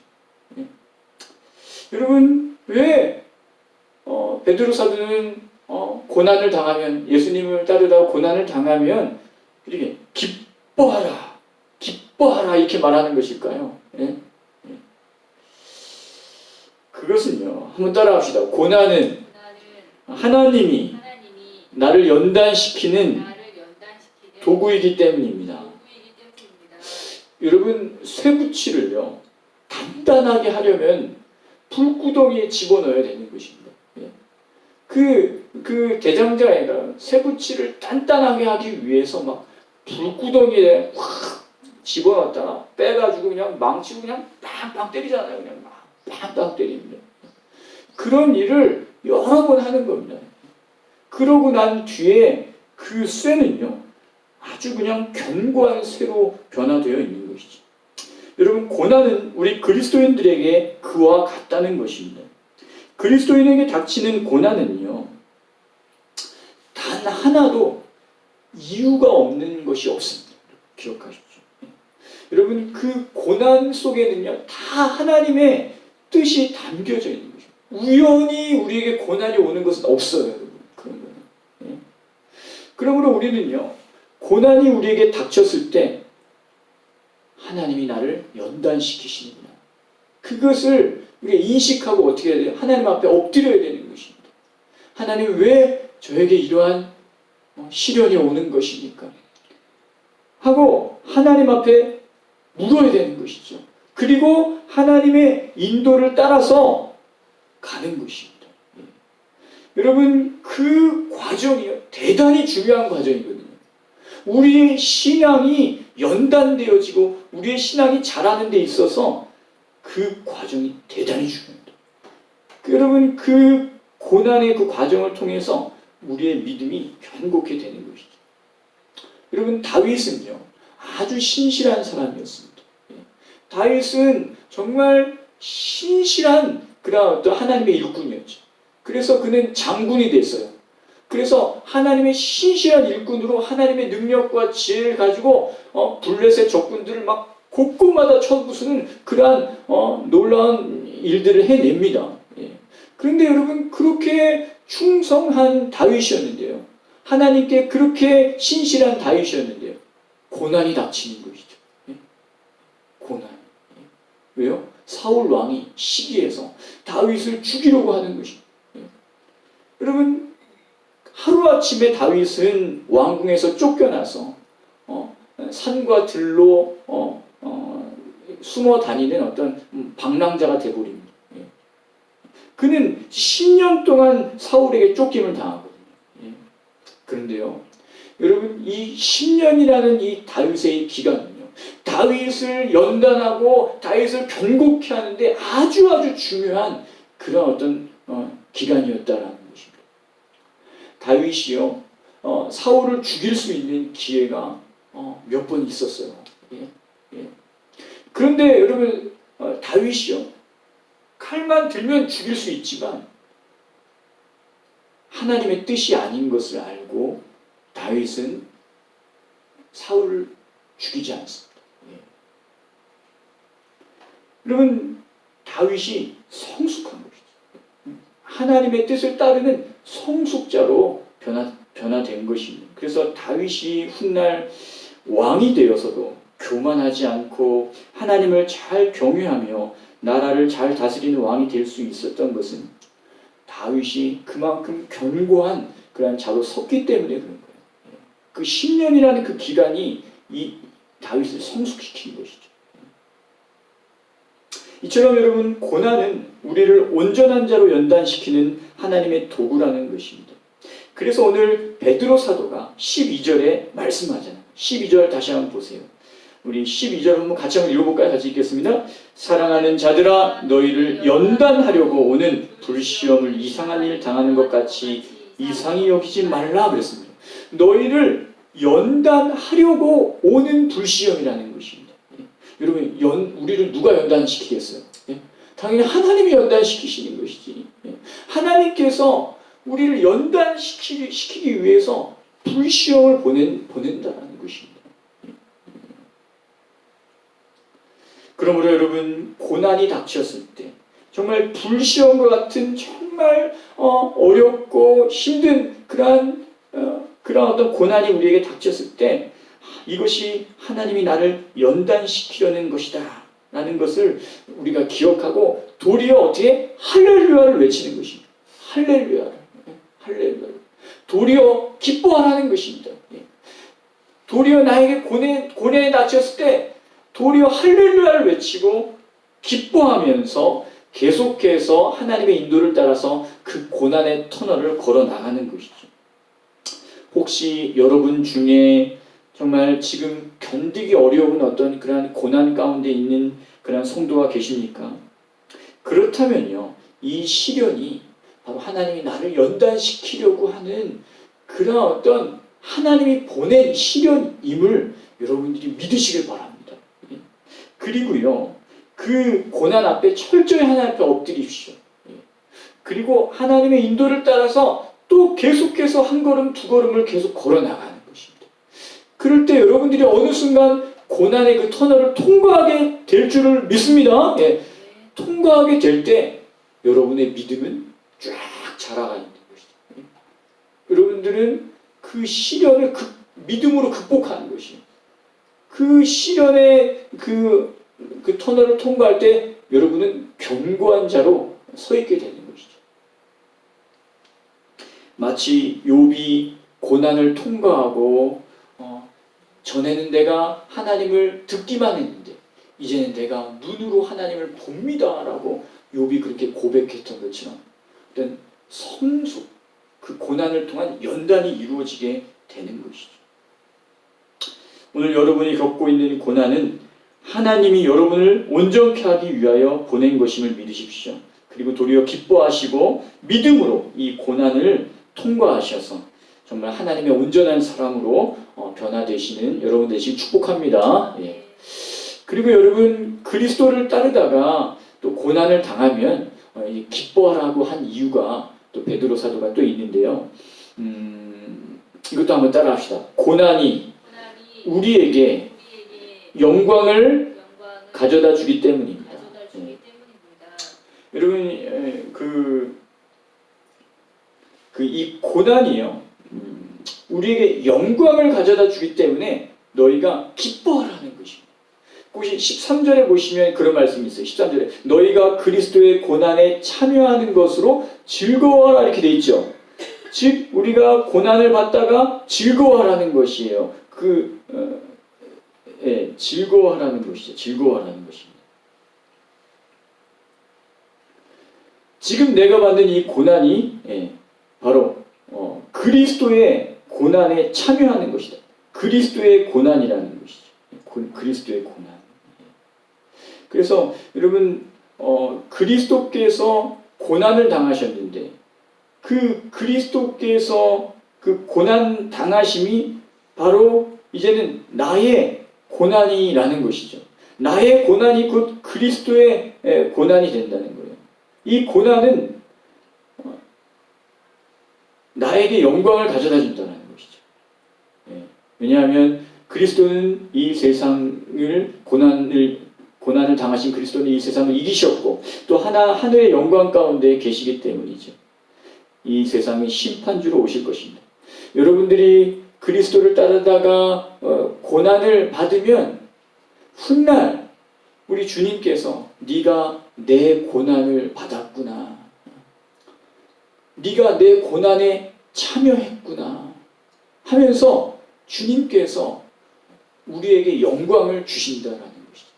여러분 왜 베드로 사도는 고난을 당하면 예수님을 따르다가 고난을 당하면 이렇게 기뻐하라 이렇게 말하는 것일까요? 그것은요 한번 따라합시다. 고난은 하나님이 나를 연단시키는 도구이기 때문입니다. 여러분 쇠붙이를요 단단하게 하려면 불구덩이에 집어넣어야 되는 것입니다. 그 대장자애가 쇠붙이를 단단하게 하기 위해서 막 불구덩이에 확 집어넣었다가 빼가지고 그냥 망치고 그냥 빵빵 때리잖아요. 그냥 막 빵빵 때립니다. 그런 일을 여러 번 하는 겁니다. 그러고 난 뒤에 그 쇠는요, 아주 그냥 견고한 쇠로 변화되어 있는 것이죠. 여러분, 고난은 우리 그리스도인들에게 그와 같다는 것입니다. 그리스도인에게 닥치는 고난은요, 단 하나도 이유가 없는 것이 없습니다. 기억하십시오. 여러분, 그 고난 속에는요, 다 하나님의 뜻이 담겨져 있는 거죠. 우연히 우리에게 고난이 오는 것은 없어요, 여러분. 그런 거는. 그러므로 우리는요, 고난이 우리에게 닥쳤을 때 하나님이 나를 연단시키시는구나. 그것을 우리가 인식하고 어떻게 해야 돼요? 하나님 앞에 엎드려야 되는 것입니다. 하나님, 왜 저에게 이러한 시련이 오는 것입니까? 하고 하나님 앞에 물어야 되는 것이죠. 그리고 하나님의 인도를 따라서 가는 것입니다. 여러분, 그 과정이요, 대단히 중요한 과정이거든요. 우리의 신앙이 연단되어지고 우리의 신앙이 자라는 데 있어서 그 과정이 대단히 중요합니다. 여러분, 그 고난의 그 과정을 통해서 우리의 믿음이 견고하게 되는 것이죠. 여러분, 다윗은요, 아주 신실한 사람이었습니다. 다윗은 정말 신실한 그런 어떤 하나님의 일꾼이었죠. 그래서 그는 장군이 됐어요. 그래서 하나님의 신실한 일꾼으로 하나님의 능력과 지혜를 가지고 블레셋 적군들을 막 곳곳마다 쳐부수는 그러한 놀라운 일들을 해냅니다. 그런데 여러분, 그렇게 충성한 다윗이었는데요, 하나님께 그렇게 신실한 다윗이었는데요, 고난이 닥치는 것이죠. 고난. 왜요? 사울 왕이 시기해서 다윗을 죽이려고 하는 것입니다. 여러분, 하루아침에 다윗은 왕궁에서 쫓겨나서 산과 들로 숨어 다니는 어떤 방랑자가 되어버립니다. 그는 10년 동안 사울에게 쫓김을 당하거든요. 그런데요, 여러분, 이 10년이라는 이 다윗의 기간은요, 다윗을 연단하고 다윗을 견고케 하는데 아주 중요한 그런 어떤 기간이었다라는 것입니다. 다윗이요, 사울을 죽일 수 있는 기회가 몇 번 있었어요. 그런데 여러분, 다윗이요, 칼만 들면 죽일 수 있지만 하나님의 뜻이 아닌 것을 알고 다윗은 사울을 죽이지 않습니다. 여러분, 다윗이 성숙한 것이죠. 하나님의 뜻을 따르는 성숙자로 변화된 것입니다. 그래서 다윗이 훗날 왕이 되어서도 교만하지 않고 하나님을 잘 경외하며 나라를 잘 다스리는 왕이 될 수 있었던 것은 다윗이 그만큼 견고한 그러한 자로 섰기 때문에 그런 거예요. 그 10년이라는 그 기간이 이 다윗을 성숙시킨 것이죠. 이처럼 여러분, 고난은 우리를 온전한 자로 연단시키는 하나님의 도구라는 것입니다. 그래서 오늘 베드로 사도가 12절에 말씀하잖아요. 12절 다시 한번 보세요. 우리 12절 한번 같이 한번 읽어볼까요? 같이 읽겠습니다. 사랑하는 자들아, 너희를 연단하려고 오는 불시험을 이상한 일 당하는 것 같이 이상히 여기지 말라 그랬습니다. 너희를 연단하려고 오는 불시험이라는 것입니다. 여러분, 우리를 누가 연단시키겠어요? 당연히 하나님이 연단시키시는 것이지. 하나님께서 우리를 연단시키기 위해서 불시험을 보낸다는 것입니다. 그러므로 여러분, 고난이 닥쳤을 때, 정말 불시험과 같은 정말 어렵고 힘든 그러한 어떤 고난이 우리에게 닥쳤을 때, 이것이 하나님이 나를 연단시키려는 것이다 라는 것을 우리가 기억하고 도리어 어떻게 할렐루야를 외치는 것입니다. 할렐루야를. 도리어 기뻐하라는 것입니다. 도리어 나에게 고난이 닥쳤을 때 도리어 할렐루야를 외치고 기뻐하면서 계속해서 하나님의 인도를 따라서 그 고난의 터널을 걸어 나가는 것이죠. 혹시 여러분 중에 정말 지금 견디기 어려운 어떤 그러한 고난 가운데 있는 그러한 성도가 계십니까? 그렇다면요, 이 시련이 바로 하나님이 나를 연단시키려고 하는 그런 어떤 하나님이 보낸 시련임을 여러분들이 믿으시길 바랍니다. 그리고요, 그 고난 앞에 철저히 하나님 앞에 엎드리십시오. 그리고 하나님의 인도를 따라서 또 계속해서 한 걸음 두 걸음을 계속 걸어 나가는 것입니다. 그럴 때 여러분들이 어느 순간 고난의 그 터널을 통과하게 될 줄을 믿습니다. 통과하게 될 때 여러분의 믿음은 쫙 자라가는 것이죠. 여러분들은 그 시련을 믿음으로 극복하는 것이에요. 그 시련의 그 터널을 통과할 때 여러분은 견고한 자로 서 있게 되는 것이죠. 마치 욥이 고난을 통과하고 전에는 내가 하나님을 듣기만 했는데 이제는 내가 눈으로 하나님을 봅니다라고 욥이 그렇게 고백했던 것처럼 어떤 성숙, 그 고난을 통한 연단이 이루어지게 되는 것이죠. 오늘 여러분이 겪고 있는 고난은 하나님이 여러분을 온전케 하기 위하여 보낸 것임을 믿으십시오. 그리고 도리어 기뻐하시고 믿음으로 이 고난을 통과하셔서 정말 하나님의 온전한 사람으로 변화되시는 여러분 되시길 축복합니다. 그리고 여러분, 그리스도를 따르다가 또 고난을 당하면 기뻐하라고 한 이유가 또 베드로 사도가 또 있는데요. 이것도 한번 따라합시다. 고난이 우리에게 영광을 가져다 주기 때문입니다. 여러분, 이 고난이요, 우리에게 영광을 가져다 주기 때문에 너희가 기뻐하라는 것입니다. 혹시 13절에 보시면 그런 말씀이 있어요. 13절에 너희가 그리스도의 고난에 참여하는 것으로 즐거워하라 이렇게 돼 있죠. 즉 우리가 고난을 받다가 즐거워하라는 것이에요. 즐거워하라는 것이죠. 즐거워하라는 것입니다. 지금 내가 받는 이 고난이 바로 그리스도의 고난에 참여하는 것이다. 그리스도의 고난이라는 것이죠. 그리스도의 고난. 그래서 여러분, 그리스도께서 고난을 당하셨는데 그 그리스도께서 그 고난 당하심이 바로 이제는 나의 고난이라는 것이죠. 나의 고난이 곧 그리스도의 고난이 된다는 거예요. 이 고난은 나에게 영광을 가져다 준다는 것이죠. 왜냐하면 그리스도는 이 세상을 고난을 당하신 그리스도는 이 세상을 이기셨고 또 하늘의 영광 가운데 계시기 때문이죠. 이 세상의 심판주로 오실 것입니다. 여러분들이 그리스도를 따르다가 고난을 받으면 훗날 우리 주님께서 네가 내 고난을 받았구나, 네가 내 고난에 참여했구나 하면서 주님께서 우리에게 영광을 주신다라는 것이죠.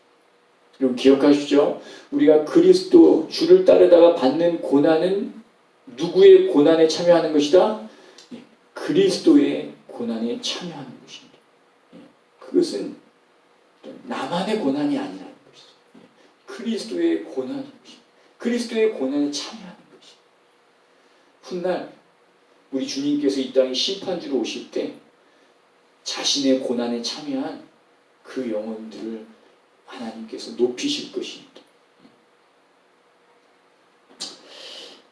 여러분 기억하시죠? 우리가 그리스도 주를 따르다가 받는 고난은 누구의 고난에 참여하는 것이다? 그리스도의 고난에 참여하는 것입니다. 그것은 나만의 고난이 아니라는 것이죠. 그리스도의 고난인 것입니다. 그리스도의 고난에 참여하는 것입니다. 훗날 우리 주님께서 이 땅에 심판주로 오실 때 자신의 고난에 참여한 그 영혼들을 하나님께서 높이실 것입니다.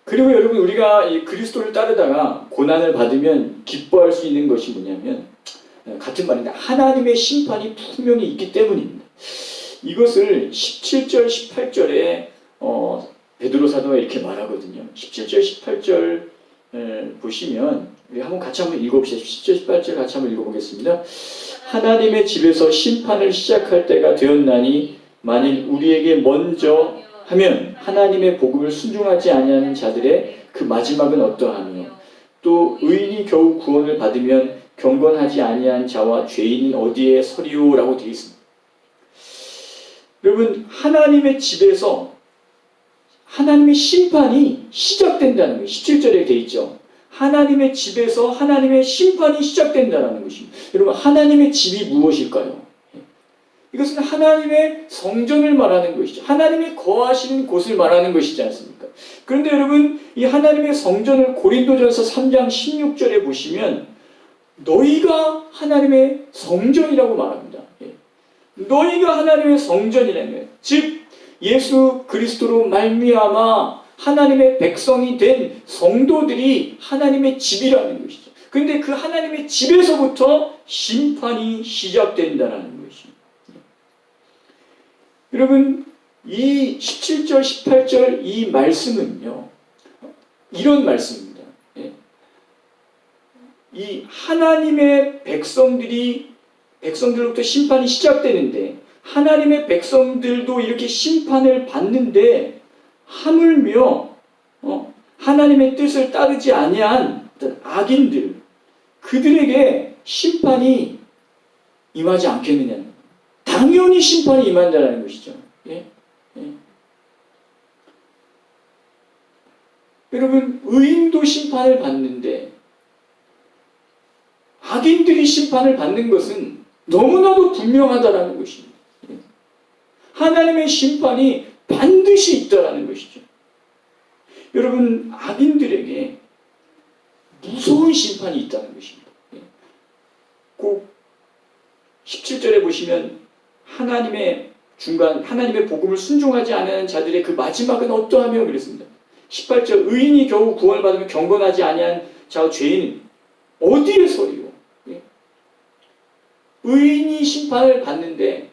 그리고 여러분, 우리가 이 그리스도를 따르다가 고난을 받으면 기뻐할 수 있는 것이 뭐냐면 같은 말인데 하나님의 심판이 분명히 있기 때문입니다. 이것을 17절, 18절에 베드로 사도가 이렇게 말하거든요. 17절, 18절 보시면 우리 같이 한번 읽어봅시다. 17절, 18절 같이 한번 읽어보겠습니다. 하나님의 집에서 심판을 시작할 때가 되었나니 만일 우리에게 먼저 하면 하나님의 복음을 순종하지 아니하는 자들의 그 마지막은 어떠하며 또 의인이 겨우 구원을 받으면 경건하지 아니한 자와 죄인은 어디에 서리오 라고 되어 있습니다. 여러분, 하나님의 집에서 하나님의 심판이 시작된다는 거예요. 17절에 되어 있죠. 하나님의 집에서 하나님의 심판이 시작된다는 것입니다. 여러분, 하나님의 집이 무엇일까요? 이것은 하나님의 성전을 말하는 것이죠. 하나님이 거하시는 곳을 말하는 것이지 않습니까? 그런데 여러분, 이 하나님의 성전을 고린도전서 3장 16절에 보시면 너희가 하나님의 성전이라고 말합니다. 너희가 하나님의 성전이라는 거예요. 즉 예수 그리스도로 말미암아 하나님의 백성이 된 성도들이 하나님의 집이라는 것이죠. 그런데 그 하나님의 집에서부터 심판이 시작된다는 것이죠. 여러분, 이 17절, 18절 이 말씀은요, 이런 말씀입니다. 이 하나님의 백성들로부터 심판이 시작되는데, 하나님의 백성들도 이렇게 심판을 받는데, 하물며 하나님의 뜻을 따르지 아니한 악인들, 그들에게 심판이 임하지 않겠느냐. 당연히 심판이 임한다는 것이죠. 예? 여러분, 의인도 심판을 받는데 악인들이 심판을 받는 것은 너무나도 분명하다는 것입니다. 하나님의 심판이 반드시 있다는 것이죠. 여러분, 악인들에게 무서운 심판이 있다는 것입니다. 꼭 17절에 보시면 하나님의 복음을 순종하지 않은 자들의 그 마지막은 어떠하며 그랬습니다. 18절, 의인이 겨우 구원을 받으면 경건하지 아니한 자 죄인은 어디에 서리요? 의인이 심판을 받는데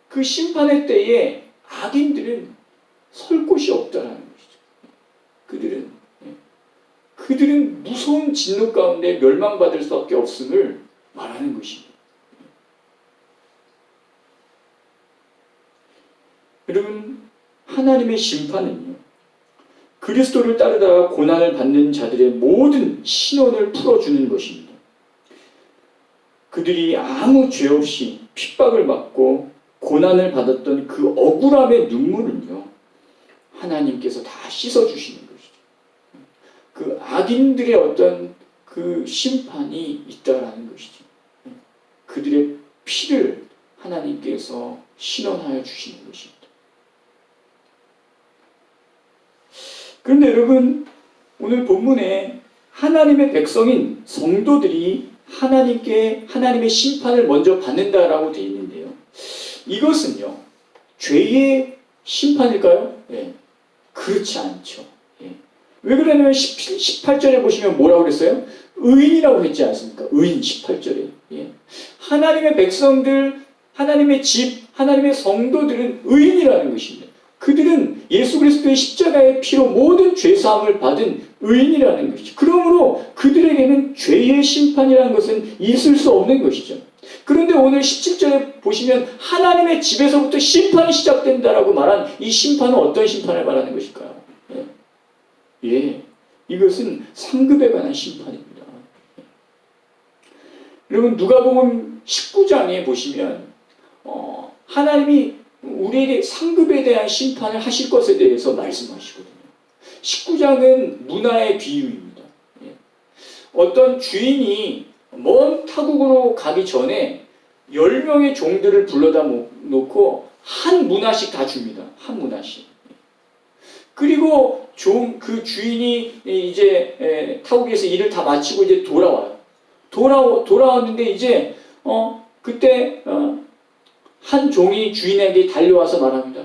그 심판의 때에 악인들은 설 곳이 없다라는 것이죠. 그들은 무서운 진노 가운데 멸망받을 수밖에 없음을 말하는 것입니다. 여러분, 하나님의 심판은요, 그리스도를 따르다가 고난을 받는 자들의 모든 신원을 풀어주는 것입니다. 그들이 아무 죄 없이 핍박을 받고 고난을 받았던 그 억울함의 눈물은요, 하나님께서 다 씻어주시는 것이죠. 그 악인들의 어떤 그 심판이 있다라는 것이죠. 그들의 피를 하나님께서 신원하여 주시는 것입니다. 그런데 여러분, 오늘 본문에 하나님의 백성인 성도들이 하나님의 심판을 먼저 받는다라고 되어 있는데요. 이것은요, 죄의 심판일까요? 그렇지 않죠. 왜 그러냐면 18절에 보시면 뭐라고 그랬어요? 의인이라고 했지 않습니까? 의인 18절에. 하나님의 백성들, 하나님의 집, 하나님의 성도들은 의인이라는 것입니다. 그들은 예수 그리스도의 십자가의 피로 모든 죄사함을 받은 의인이라는 것이죠. 그러므로 그들에게는 죄의 심판이라는 것은 있을 수 없는 것이죠. 그런데 오늘 17절에 보시면 하나님의 집에서부터 심판이 시작된다라고 말한 이 심판은 어떤 심판을 말하는 것일까요? 이것은 상급에 관한 심판입니다. 여러분, 누가복음 19장에 보시면 하나님이 우리에게 상급에 대한 심판을 하실 것에 대해서 말씀하시거든요. 19장은 문화의 비유입니다. 어떤 주인이 먼 타국으로 가기 전에 10명의 종들을 불러다 놓고 한 문화씩 다 줍니다. 한 문화씩. 그리고 그 주인이 이제 타국에서 일을 다 마치고 이제 돌아와요. 돌아왔는데 이제 그때 한 종이 주인에게 달려와서 말합니다.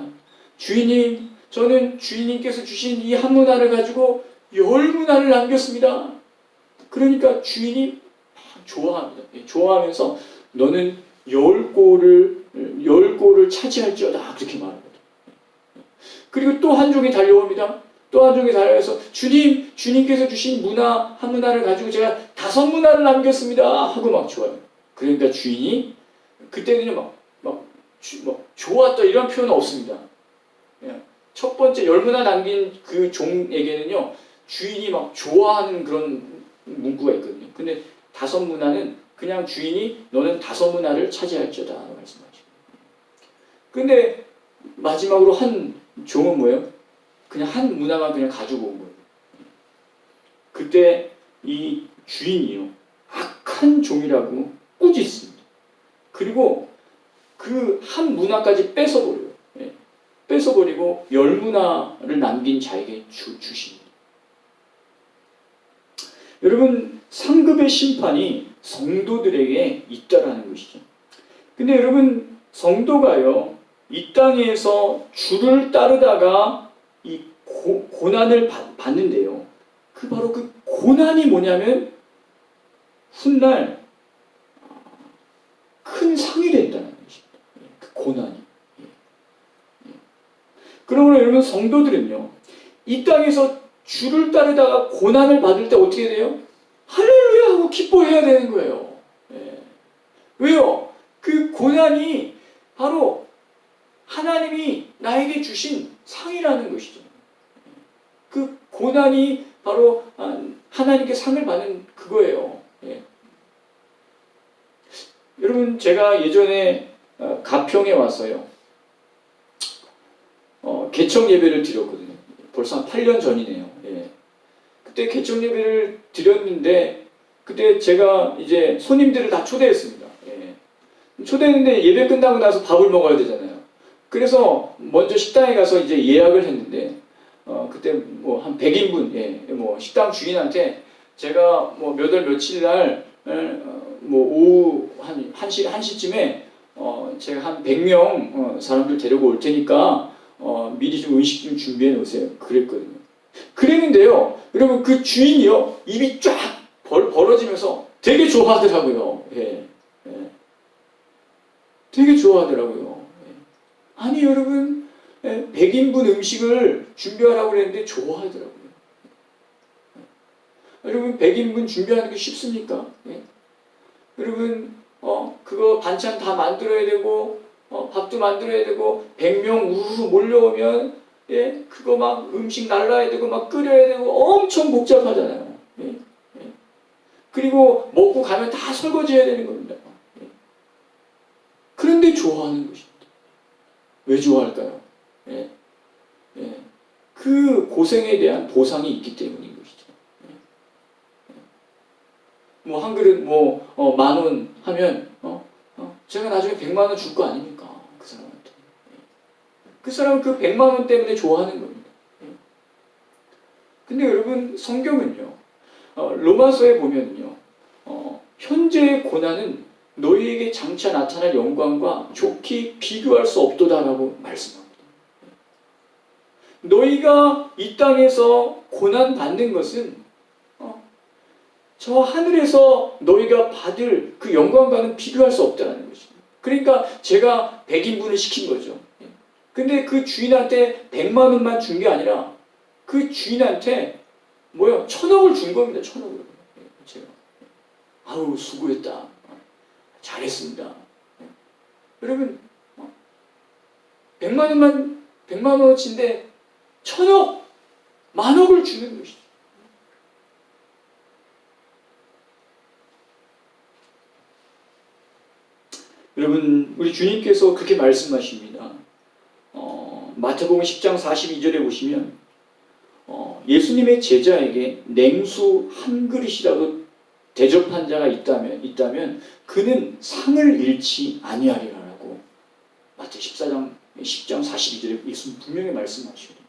주인님, 저는 주인님께서 주신 이 한 문화를 가지고 10문화를 남겼습니다. 그러니까 주인이 좋아합니다. 좋아하면서 너는 10골을 차지할지어다, 그렇게 말합니다. 그리고 또 한 종이 달려옵니다. 또 한 종이 달려와서 주님께서 주신 한 문화를 가지고 제가 5문화를 남겼습니다 하고 막 좋아요. 그러니까 주인이 그때는요 막 좋았다 이런 표현은 없습니다. 첫 번째 10문화 남긴 그 종에게는요 주인이 막 좋아하는 그런 문구가 있거든요. 근데 5문화는 그냥 주인이 너는 5문화를 차지할지어다 말씀하시고. 근데 마지막으로 한 종은 뭐예요? 그냥 한 문화만 그냥 가지고 온 거예요. 그때 이 주인이요 악한 종이라고 꾸짖습니다. 그리고 그 한 문화까지 뺏어버려요. 예. 뺏어버리고 열 문화를 남긴 자에게 주십니다. 여러분, 상급의 심판이 성도들에게 있다라는 것이죠. 근데 여러분, 성도가요, 이 땅에서 주를 따르다가 이 고난을 받는데요. 그 바로 그 고난이 뭐냐면 훗날 큰 상이 된다는 것입니다. 그 고난이. 그러므로 여러분, 성도들은요, 이 땅에서 주를 따르다가 고난을 받을 때 어떻게 돼요? 할렐루야 하고 기뻐해야 되는 거예요. 왜요? 그 고난이 바로 하나님이 나에게 주신 상이라는 것이죠. 그 고난이 바로 하나님께 상을 받는 그거예요. 여러분, 제가 예전에 가평에 왔어요. 개청 예배를 드렸거든요. 벌써 한 8년 전이네요. 그때 개청 예배를 드렸는데 그때 제가 이제 손님들을 다 초대했습니다. 초대했는데 예배 끝나고 나서 밥을 먹어야 되잖아요. 그래서 먼저 식당에 가서 이제 예약을 했는데 그때 뭐 한 100인분 뭐 식당 주인한테 제가 뭐 몇 월 며칠 날 뭐 오후 한 1시쯤에 제가 한 100명 사람들 데리고 올 테니까 미리 좀 음식 좀 준비해 놓으세요. 그랬거든요. 그랬는데요, 여러분, 그 주인이요, 입이 쫙 벌어지면서 되게 좋아하더라고요. 되게 좋아하더라고요. 아니, 여러분, 100인분 음식을 준비하라고 그랬는데 좋아하더라고요. 여러분, 100인분 준비하는 게 쉽습니까? 여러분, 그거 반찬 다 만들어야 되고, 밥도 만들어야 되고, 100명 우르르 몰려오면, 그거 막 음식 날라야 되고, 막 끓여야 되고, 엄청 복잡하잖아요. 그리고 먹고 가면 다 설거지해야 되는 겁니다. 그런데 좋아하는 것입니다. 왜 좋아할까요? 그 고생에 대한 보상이 있기 때문인 것이죠. 뭐 한 그릇 뭐 10,000원 하면 제가 나중에 100만 원 줄 거 아닙니까? 그 사람한테. 그 사람은 그 100만 원 때문에 좋아하는 겁니다. 근데 여러분, 성경은요, 로마서에 보면요, 현재의 고난은 너희에게 장차 나타날 영광과 좋게 비교할 수 없도다라고 말씀합니다. 너희가 이 땅에서 고난 받는 것은 저 하늘에서 너희가 받을 그 영광과는 비교할 수 없다는 것입니다. 그러니까 제가 100인분을 시킨 거죠. 근데 그 주인한테 100만 원만 준 게 아니라 그 주인한테 1,000억을 준 겁니다. 1,000억을. 제가 아우, 수고했다. 잘했습니다. 여러분, 100만 원어치인데 1,000억, 10,000억을 주는 것이죠. 여러분, 우리 주님께서 그렇게 말씀하십니다. 마태복음 10장 42절에 보시면 예수님의 제자에게 냉수 한 그릇이라도 대접한 자가 있다면 그는 상을 잃지 아니하리라라고 마태 10장 42절에 예수님 분명히 말씀하시거든요.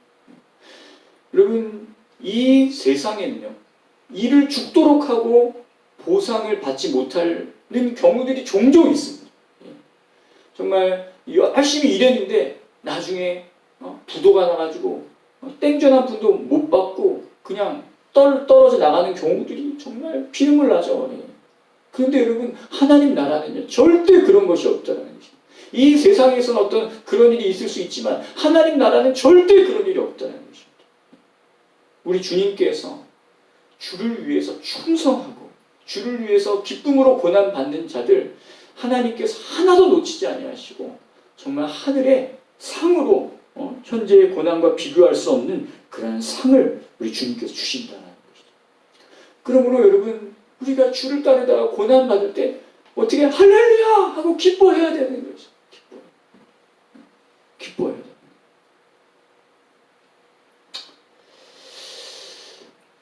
여러분, 이 세상에는요, 일을 죽도록 하고 보상을 받지 못하는 경우들이 종종 있습니다. 정말 열심히 일했는데 나중에 부도가 나가지고 땡전한 분도 못 받고 그냥 떨어져 나가는 경우들이 정말 피눈물 나죠. 그런데 여러분, 하나님 나라는요, 절대 그런 것이 없다는 것입니다. 이 세상에서는 어떤 그런 일이 있을 수 있지만 하나님 나라는 절대 그런 일이 없다는 것입니다. 우리 주님께서 주를 위해서 충성하고 주를 위해서 기쁨으로 고난받는 자들 하나님께서 하나도 놓치지 아니하시고 정말 하늘의 상으로 현재의 고난과 비교할 수 없는 그런 상을 우리 주님께서 주신다는 것이죠. 그러므로 여러분, 우리가 주를 따르다가 고난받을 때 어떻게 할렐루야 하고 기뻐해야 되는 거죠. 기뻐해야 돼요.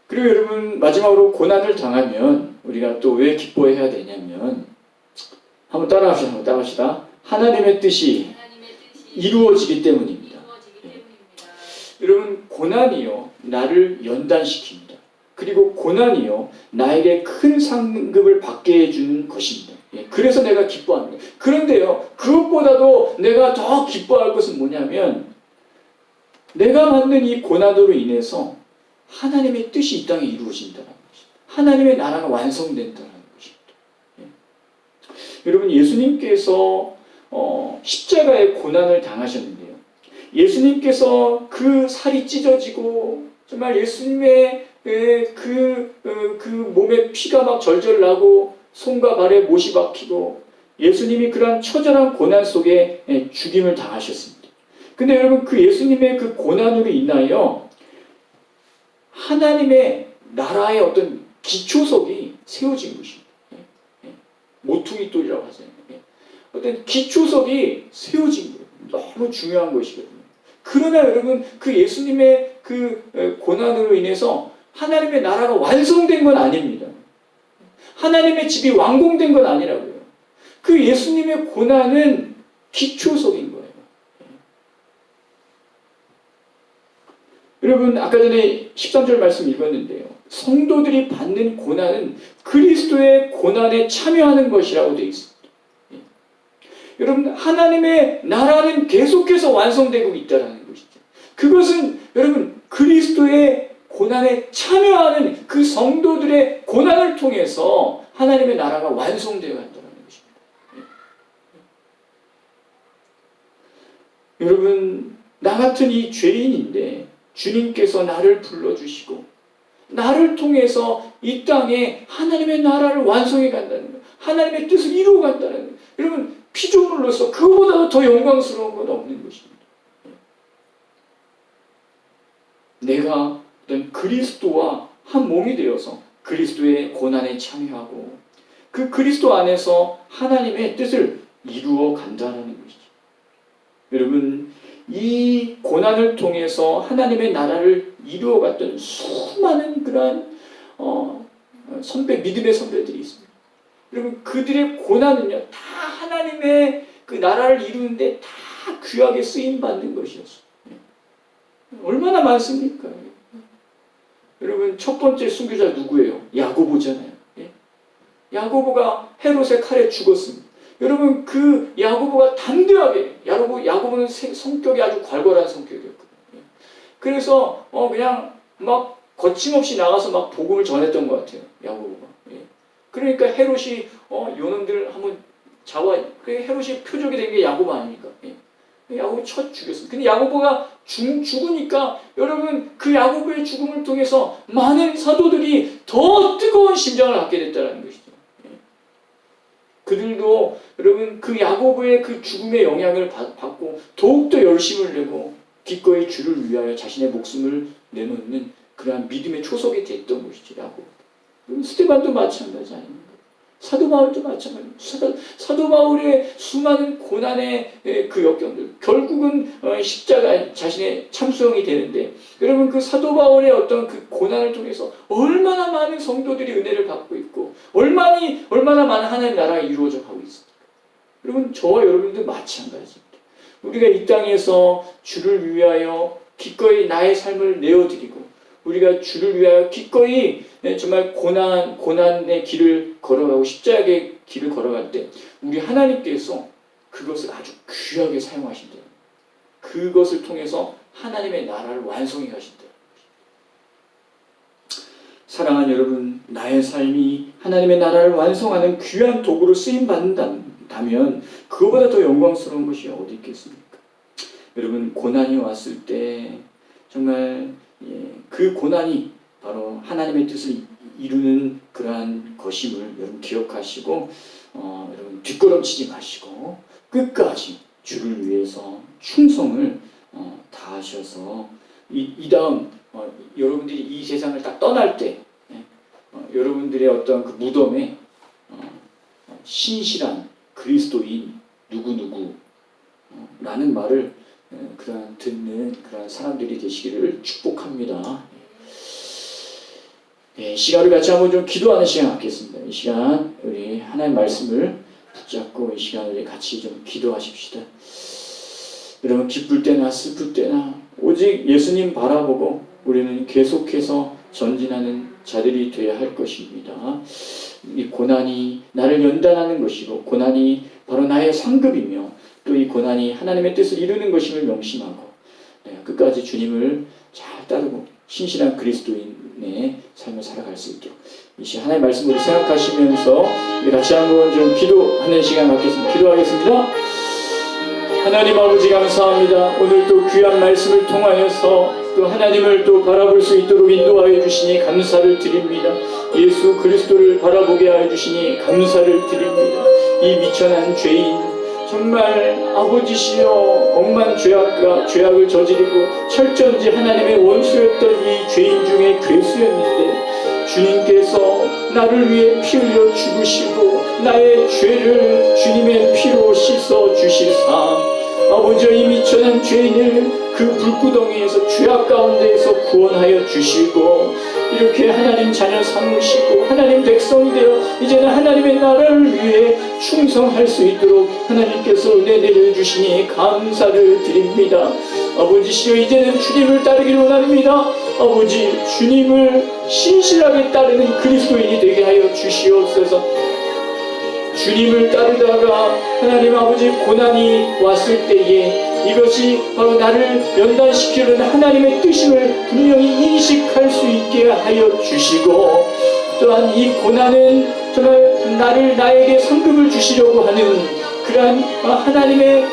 그리고 여러분, 마지막으로 고난을 당하면 우리가 또 왜 기뻐해야 되냐면, 한번 따라합시다. 하나님의 뜻이 이루어지기 때문입니다. 여러분, 고난이요 나를 연단시킵니다. 그리고 고난이요 나에게 큰 상급을 받게 해주는 것입니다. 그래서 내가 기뻐합니다. 그런데요, 그것보다도 내가 더 기뻐할 것은 뭐냐면, 내가 받는 이 고난으로 인해서 하나님의 뜻이 이 땅에 이루어진다는 것입니다. 하나님의 나라가 완성된다는 것입니다. 여러분, 예수님께서 십자가의 고난을 당하셨는데요, 예수님께서 그 살이 찢어지고 정말 예수님의 그 몸에 피가 막 절절 나고 손과 발에 못이 박히고 예수님이 그러한 처절한 고난 속에 죽임을 당하셨습니다. 근데 여러분, 그 예수님의 그 고난으로 인하여 하나님의 나라의 어떤 기초석이 세워진 것입니다. 모퉁이 돌이라고 하잖아요. 어떤 기초석이 세워진 거예요. 너무 중요한 것이거든요. 그러나 여러분, 그 예수님의 그 고난으로 인해서 하나님의 나라가 완성된 건 아닙니다. 하나님의 집이 완공된 건 아니라고요. 그 예수님의 고난은 기초석인 거예요. 여러분, 아까 전에 13절 말씀 읽었는데요, 성도들이 받는 고난은 그리스도의 고난에 참여하는 것이라고 되어 있습니다. 여러분, 하나님의 나라는 계속해서 완성되고 있다는 것이죠. 그것은 여러분, 그리스도의 고난에 참여하는 그 성도들의 고난을 통해서 하나님의 나라가 완성되어 간다는 것입니다. 여러분, 나 같은 이 죄인인데 주님께서 나를 불러주시고 나를 통해서 이 땅에 하나님의 나라를 완성해 간다는 거예요. 하나님의 뜻을 이루어 간다는 거예요. 여러분, 피조물로서 그거보다도 더 영광스러운 건 없는 것입니다. 내가 어떤 그리스도와 한 몸이 되어서 그리스도의 고난에 참여하고 그 그리스도 안에서 하나님의 뜻을 이루어 간다는 것이죠. 여러분, 이 고난을 통해서 하나님의 나라를 이루어갔던 수많은 그러한 믿음의 선배들이 있습니다. 여러분, 그들의 고난은요 다 하나님의 그 나라를 이루는데 다 귀하게 쓰임받는 것이었어요. 얼마나 많습니까? 여러분, 첫 번째 순교자 누구예요? 야고보잖아요. 야고보가 헤롯의 칼에 죽었습니다. 여러분, 그 야고보가 담대하게, 야고보는 성격이 아주 괄괄한 성격이었거든요. 그래서 그냥 막 거침없이 나가서 막 복음을 전했던 것 같아요, 야고보가. 그러니까 헤롯이 요놈들 한번 헤롯이 표적이 된 게 야고보 아닙니까? 야고보 첫 죽였습니다. 근데 야고보가 죽으니까 여러분, 그 야고보의 죽음을 통해서 많은 사도들이 더 뜨거운 심장을 갖게 됐다는 것이죠. 그들도 여러분, 그 야고보의 그 죽음의 영향을 받고 더욱더 열심을 내고 기꺼이 주를 위하여 자신의 목숨을 내놓는 그러한 믿음의 초석이 됐던 것이죠, 야고보. 스데반도 마찬가지 아닙니까? 사도 바울도 마찬가지입니다. 사도 바울의 수많은 고난의 그 역경들, 결국은 십자가 자신의 참수형이 되는데, 여러분, 그 사도 바울의 어떤 그 고난을 통해서 얼마나 많은 성도들이 은혜를 받고 있고 얼마나 많은 하나님의 나라가 이루어져 가고 있습니까? 여러분, 저와 여러분도 마찬가지입니다. 우리가 이 땅에서 주를 위하여 기꺼이 나의 삶을 내어드리고 우리가 주를 위하여 기꺼이 정말 고난의 길을 걸어가고 십자가의 길을 걸어갈 때 우리 하나님께서 그것을 아주 귀하게 사용하신다. 그것을 통해서 하나님의 나라를 완성해 가신다. 사랑하는 여러분, 나의 삶이 하나님의 나라를 완성하는 귀한 도구로 쓰임받는다면 그거보다 더 영광스러운 것이 어디 있겠습니까? 여러분, 고난이 왔을 때 정말 그 고난이 바로 하나님의 뜻을 이루는 그러한 것임을 여러분 기억하시고 여러분 뒷걸음치지 마시고 끝까지 주를 위해서 충성을 다하셔서 이 다음 여러분들이 이 세상을 딱 떠날 때 여러분들의 어떤 그 무덤에 신실한 그리스도인 누구누구 라는 말을 그러한 듣는 그러한 사람들이 되시기를 축복합니다. 시간을 같이 한번 좀 기도하는 시간 갖겠습니다. 이 시간 우리 하나님의 말씀을 붙잡고 이 시간을 같이 좀 기도하십시다. 여러분, 기쁠 때나 슬플 때나 오직 예수님 바라보고 우리는 계속해서 전진하는 자들이 되어야 할 것입니다. 이 고난이 나를 연단하는 것이고 고난이 바로 나의 상급이며 또 이 고난이 하나님의 뜻을 이루는 것임을 명심하고 내가 끝까지 주님을 잘 따르고 신실한 그리스도인의 삶을 살아갈 수 있도록 이 시간 하나님의 말씀으로 생각하시면서 우리 같이 한번 좀 기도하는 시간 갖겠습니다. 기도하겠습니다. 하나님 아버지 감사합니다. 오늘 또 귀한 말씀을 통하여서 또 하나님을 또 바라볼 수 있도록 인도하여 주시니 감사를 드립니다. 예수 그리스도를 바라보게 하여 주시니 감사를 드립니다. 이 미천한 죄인 정말 아버지시여 억만 죄악을 저지르고 철저히 하나님의 원수였던 이 죄인 중에 괴수였는데 주님께서 나를 위해 피 흘려 죽으시고 나의 죄를 주님의 피로 씻어 주시사 아버지 이 미천한 죄인을 그 불구덩이에서 죄악 가운데에서 구원하여 주시고 이렇게 하나님 자녀 삼으시고 하나님 백성이 되어 이제는 하나님의 나라를 위해 충성할 수 있도록 하나님께서 은혜 내려주시니 감사를 드립니다. 아버지시여 이제는 주님을 따르기를 원합니다. 아버지 주님을 신실하게 따르는 그리스도인이 되게 하여 주시옵소서. 주님을 따르다가 하나님 아버지 고난이 왔을 때에 이것이 바로 나를 연단시키려는 하나님의 뜻임을 분명히 인식할 수 있게 하여 주시고 또한 이 고난은 정말 나에게 상급을 주시려고 하는 그러한 하나님의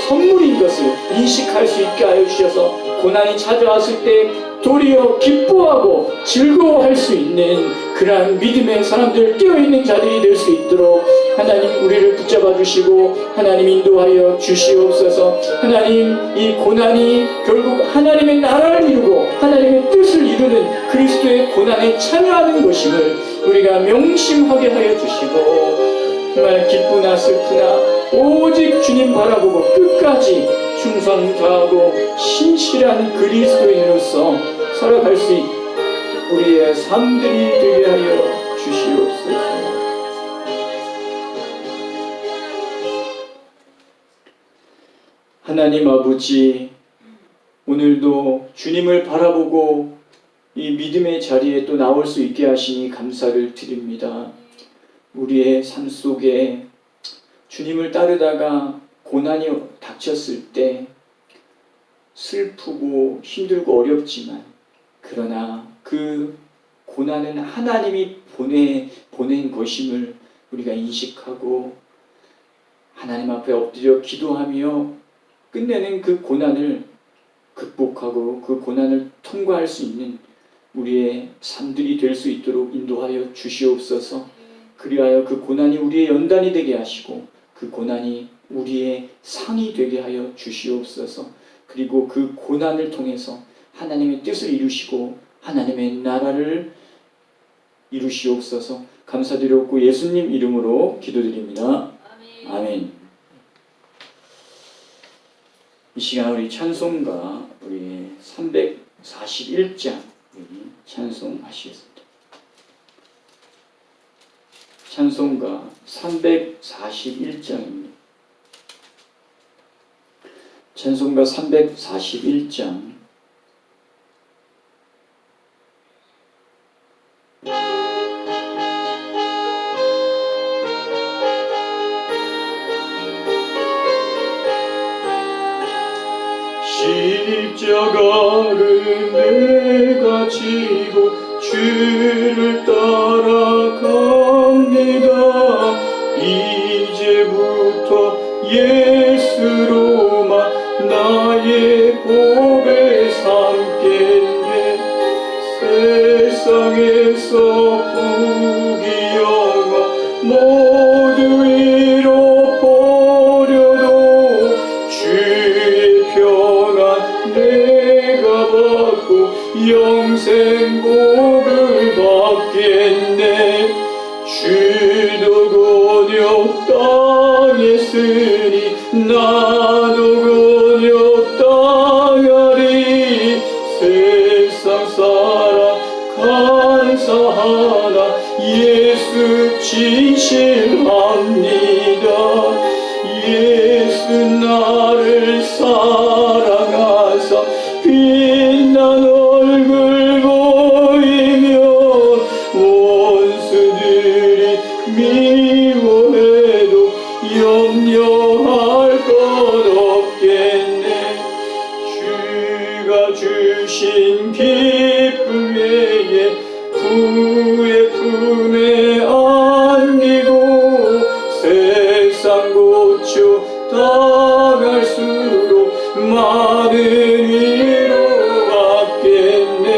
선물인 것을 인식할 수 있게 하여 주셔서 고난이 찾아왔을 때 도리어 기뻐하고 즐거워할 수 있는 그러한 믿음의 사람들 깨어있는 자들이 될 수 있도록 하나님 우리를 붙잡아 주시고 하나님 인도하여 주시옵소서. 하나님 이 고난이 결국 하나님의 나라를 이루고 하나님의 뜻을 이루는 그리스도의 고난에 참여하는 것임을 우리가 명심하게 하여 주시고 정말 기쁘나 슬프나 오직 주님 바라보고 끝까지 충성 다하고 신실한 그리스도인으로서 살아갈 수 있는 우리의 삶들이 되게 하여 주시옵소서. 하나님 아버지 오늘도 주님을 바라보고 이 믿음의 자리에 또 나올 수 있게 하시니 감사를 드립니다. 우리의 삶 속에 주님을 따르다가 고난이 닥쳤을 때 슬프고 힘들고 어렵지만 그러나 그 고난은 하나님이 보낸 것임을 우리가 인식하고 하나님 앞에 엎드려 기도하며 끝내는 그 고난을 극복하고 그 고난을 통과할 수 있는 우리의 삶들이 될 수 있도록 인도하여 주시옵소서. 그리하여 그 고난이 우리의 연단이 되게 하시고 그 고난이 우리의 상이 되게 하여 주시옵소서. 그리고 그 고난을 통해서 하나님의 뜻을 이루시고 하나님의 나라를 이루시옵소서. 감사드렸고 예수님 이름으로 기도드립니다. 아멘. 이 시간 우리 찬송가 우리 341장 찬송하시겠습니다. 찬송가 341장입니다. 찬송가 341장 십자가를 내가 지고 주를 따라갑니다. 이제부터 예수로만 나의 복을 삼겠네. 세상에서 부귀영화 모두 잃어버려도 주의 평안 내가 받고 영생 복을 받겠네. 주도 곤욕 당했으니 나도 곤욕 당하리. 세상 사랑 감사하나 예수 진실합니다. 예수 나를 사랑하사 빛난 얼굴 보이며 원수들이 미워해도 염려할 것 없겠네. 주가 주신 기쁨 외에 후회 품에 안기고 세상 고쳐 다갈수록 많은 위로 받겠네.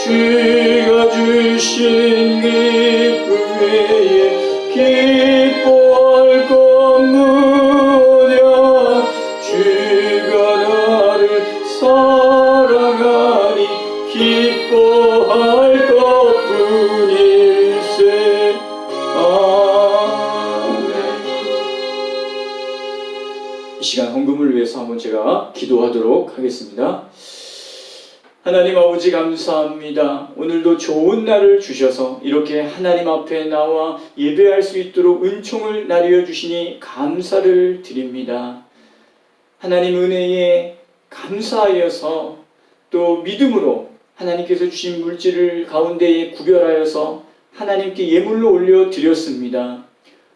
주가 주신 기쁨 외에 기뻐할 것 무엇냐. 주가 나를 사랑하니 기뻐할 것뿐일세. 아멘. 이 시간 헌금을 위해서 한번 제가 기도하도록 하겠습니다. 하나님 아버지 감사합니다. 오늘도 좋은 날을 주셔서 이렇게 하나님 앞에 나와 예배할 수 있도록 은총을 나뉘어 주시니 감사를 드립니다. 하나님 은혜에 감사하여서 또 믿음으로 하나님께서 주신 물질을 가운데에 구별하여서 하나님께 예물로 올려 드렸습니다.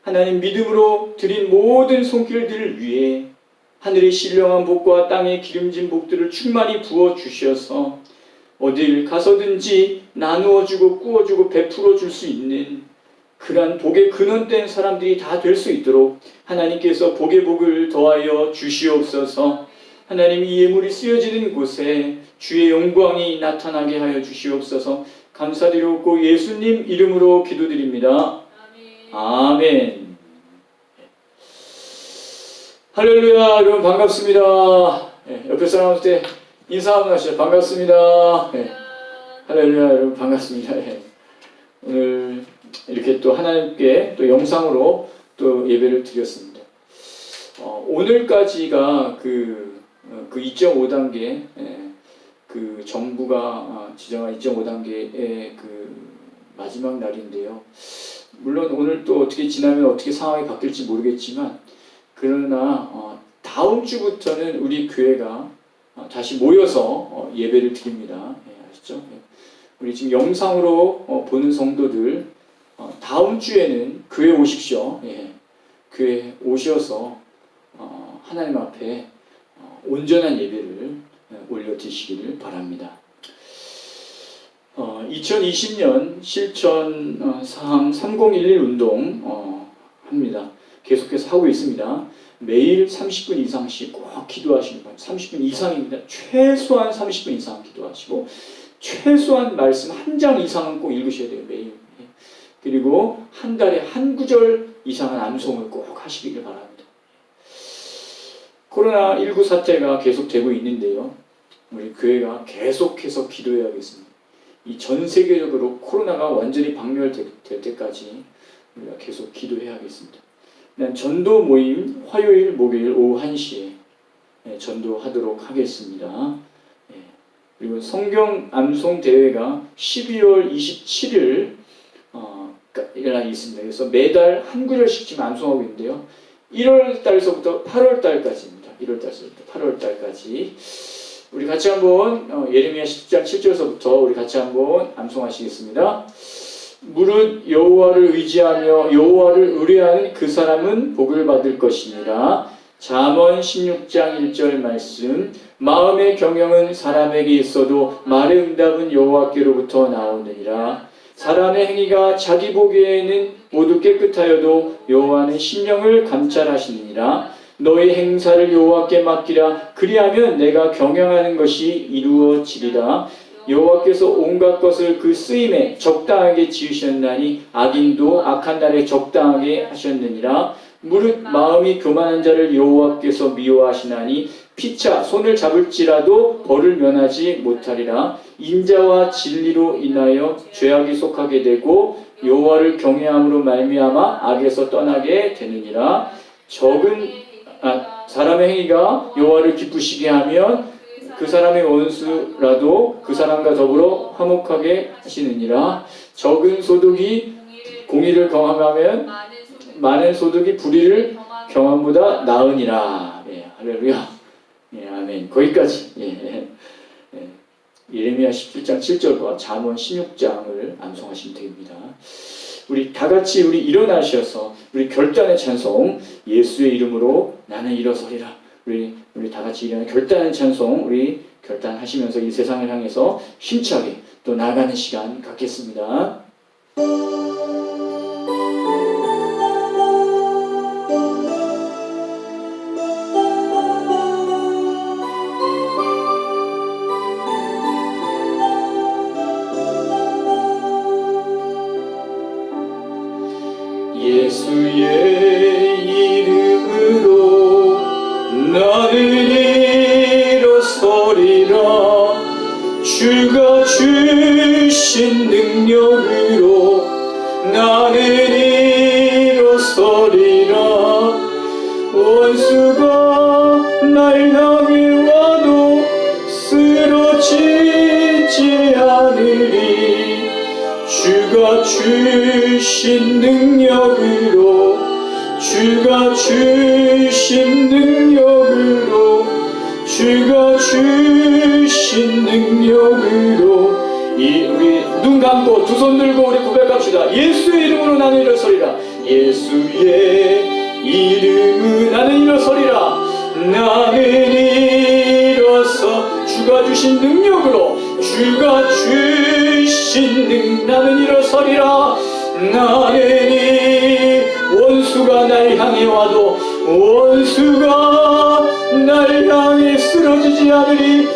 하나님 믿음으로 드린 모든 손길들을 위해 하늘의 신령한 복과 땅의 기름진 복들을 충만히 부어 주셔서 어딜 가서든지 나누어주고 꾸어주고 베풀어 줄 수 있는 그러한 복의 근원된 사람들이 다 될 수 있도록 하나님께서 복의 복을 더하여 주시옵소서. 하나님 이 예물이 쓰여지는 곳에 주의 영광이 나타나게 하여 주시옵소서. 감사드리고 예수님 이름으로 기도드립니다. 아멘. 할렐루야. 여러분 반갑습니다. 옆에 사람한테 인사 한번 하시죠. 반갑습니다. 할렐루야. 여러분 반갑습니다. 오늘 이렇게 또 하나님께 또 영상으로 또 예배를 드렸습니다. 오늘까지가 그 2.5단계 그 정부가 지정한 2.5단계의 그 마지막 날인데요. 물론 오늘 또 어떻게 지나면 어떻게 상황이 바뀔지 모르겠지만 그러나 다음 주부터는 우리 교회가 다시 모여서 예배를 드립니다. 아시죠? 우리 지금 영상으로 보는 성도들 다음 주에는 교회 오십시오. 교회 오셔서 하나님 앞에 온전한 예배를 올려드시기를 바랍니다. 2020년 실천 사항 3011 운동 합니다. 계속해서 하고 있습니다. 매일 30분 이상씩 꼭 기도하시는 거예요. 30분 이상입니다. 최소한 30분 이상 기도하시고 최소한 말씀 한 장 이상은 꼭 읽으셔야 돼요. 매일. 그리고 한 달에 한 구절 이상은 암송을 꼭 하시기를 바랍니다. 코로나19 사태가 계속되고 있는데요. 우리 교회가 계속해서 기도해야겠습니다. 이 전 세계적으로 코로나가 완전히 박멸될 때까지 우리가 계속 기도해야겠습니다. 전도 모임 화요일, 목요일 오후 1시에 전도하도록 하겠습니다. 그리고 성경 암송 대회가 12월 27일 날 있습니다. 그래서 매달 한 구절씩 지금 암송하고 있는데요. 1월 달서부터 8월 달까지입니다. 1월 달서부터 8월 달까지 우리 같이 한번 예레미야 10장 7절서부터 우리 같이 한번 암송하시겠습니다. 무릇 여호와를 의지하며 여호와를 의뢰하는 그 사람은 복을 받을 것이니라. 잠언 16장 1절 말씀. 마음의 경영은 사람에게 있어도 말의 응답은 여호와께로부터 나오느니라. 사람의 행위가 자기 보기에는 모두 깨끗하여도 여호와는 심령을 감찰하시느니라. 너의 행사를 여호와께 맡기라. 그리하면 내가 경영하는 것이 이루어지리라. 여호와께서 온갖 것을 그 쓰임에 적당하게 지으셨나니 악인도 악한 날에 적당하게 하셨느니라. 무릇 마음이 교만한 자를 여호와께서 미워하시나니 피차 손을 잡을지라도 벌을 면하지 못하리라. 인자와 진리로 인하여 죄악이 속하게 되고 여호와를 경외함으로 말미암아 악에서 떠나게 되느니라. 사람의 행위가 여호와를 기쁘시게 하면 그 사람의 원수라도 그 사람과 더불어 화목하게 하시느니라. 적은 소득이 공의를 경험하면 많은 소득이 불의를 경험보다 나으니라. 예, 할렐루야. 예, 아멘. 거기까지. 예. 예레미야 17장 7절과 잠언 16장을 암송하시면 됩니다. 우리 다 같이 우리 일어나셔서 우리 결단의 찬송, 예수의 이름으로 나는 일어서리라. 우리 다 같이 일어나 결단의 찬송, 우리 결단하시면서 이 세상을 향해서 힘차게 또 나가는 시간 갖겠습니다. 예수의 이름으로 나는 일어서리라. 주가 주신 능력으로 나는 일어서리라. 원수가 날 향해 와도 쓰러지지 않으리. 주가 주신 능력으로 주가 주신 능력으로 주가 주신 능력으로 우리 눈 감고 두 손 들고 우리 고백합시다. 예수의 이름으로 나는 일어서리라. 예수의 이름으로 나는 일어서리라. 나는 일어서 주가 주신 능력으로 주가 주신 나는 일어서리라. 나는 원수가 날 향해 와도 원수가 날 향해 쓰러지지 않으리.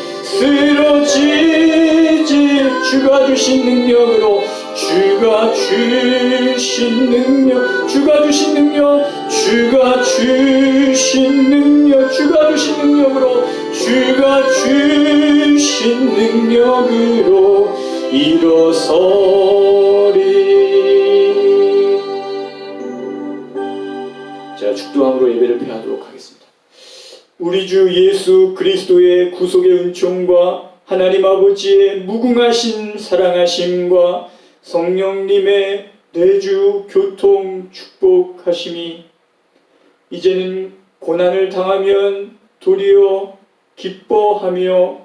쓰러지지 주가 주신 능력으로 주가 주신 능력 주가 주신 능력 주가 주신 능력 주가 주신 능력으로 주가 주신 능력으로 일어서리. 자, 축도함으로 예배를 폐하도록 하겠습니다. 우리 주 예수 그리스도의 구속의 은총과 하나님 아버지의 무궁하신 사랑하심과 성령님의 내주 교통 축복하심이 이제는 고난을 당하면 도리어 기뻐하며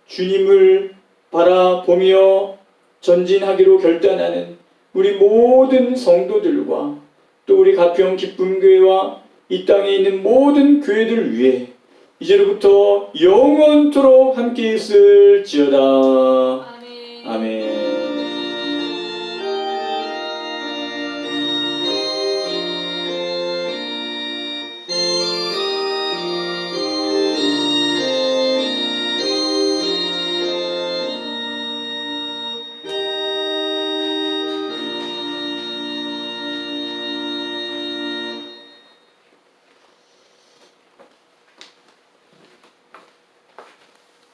주님을 바라보며 전진하기로 결단하는 우리 모든 성도들과 또 우리 가평 기쁨교회와 이 땅에 있는 모든 교회들 위해 이제로부터 영원토록 함께 있을지어다. 아멘. 아멘.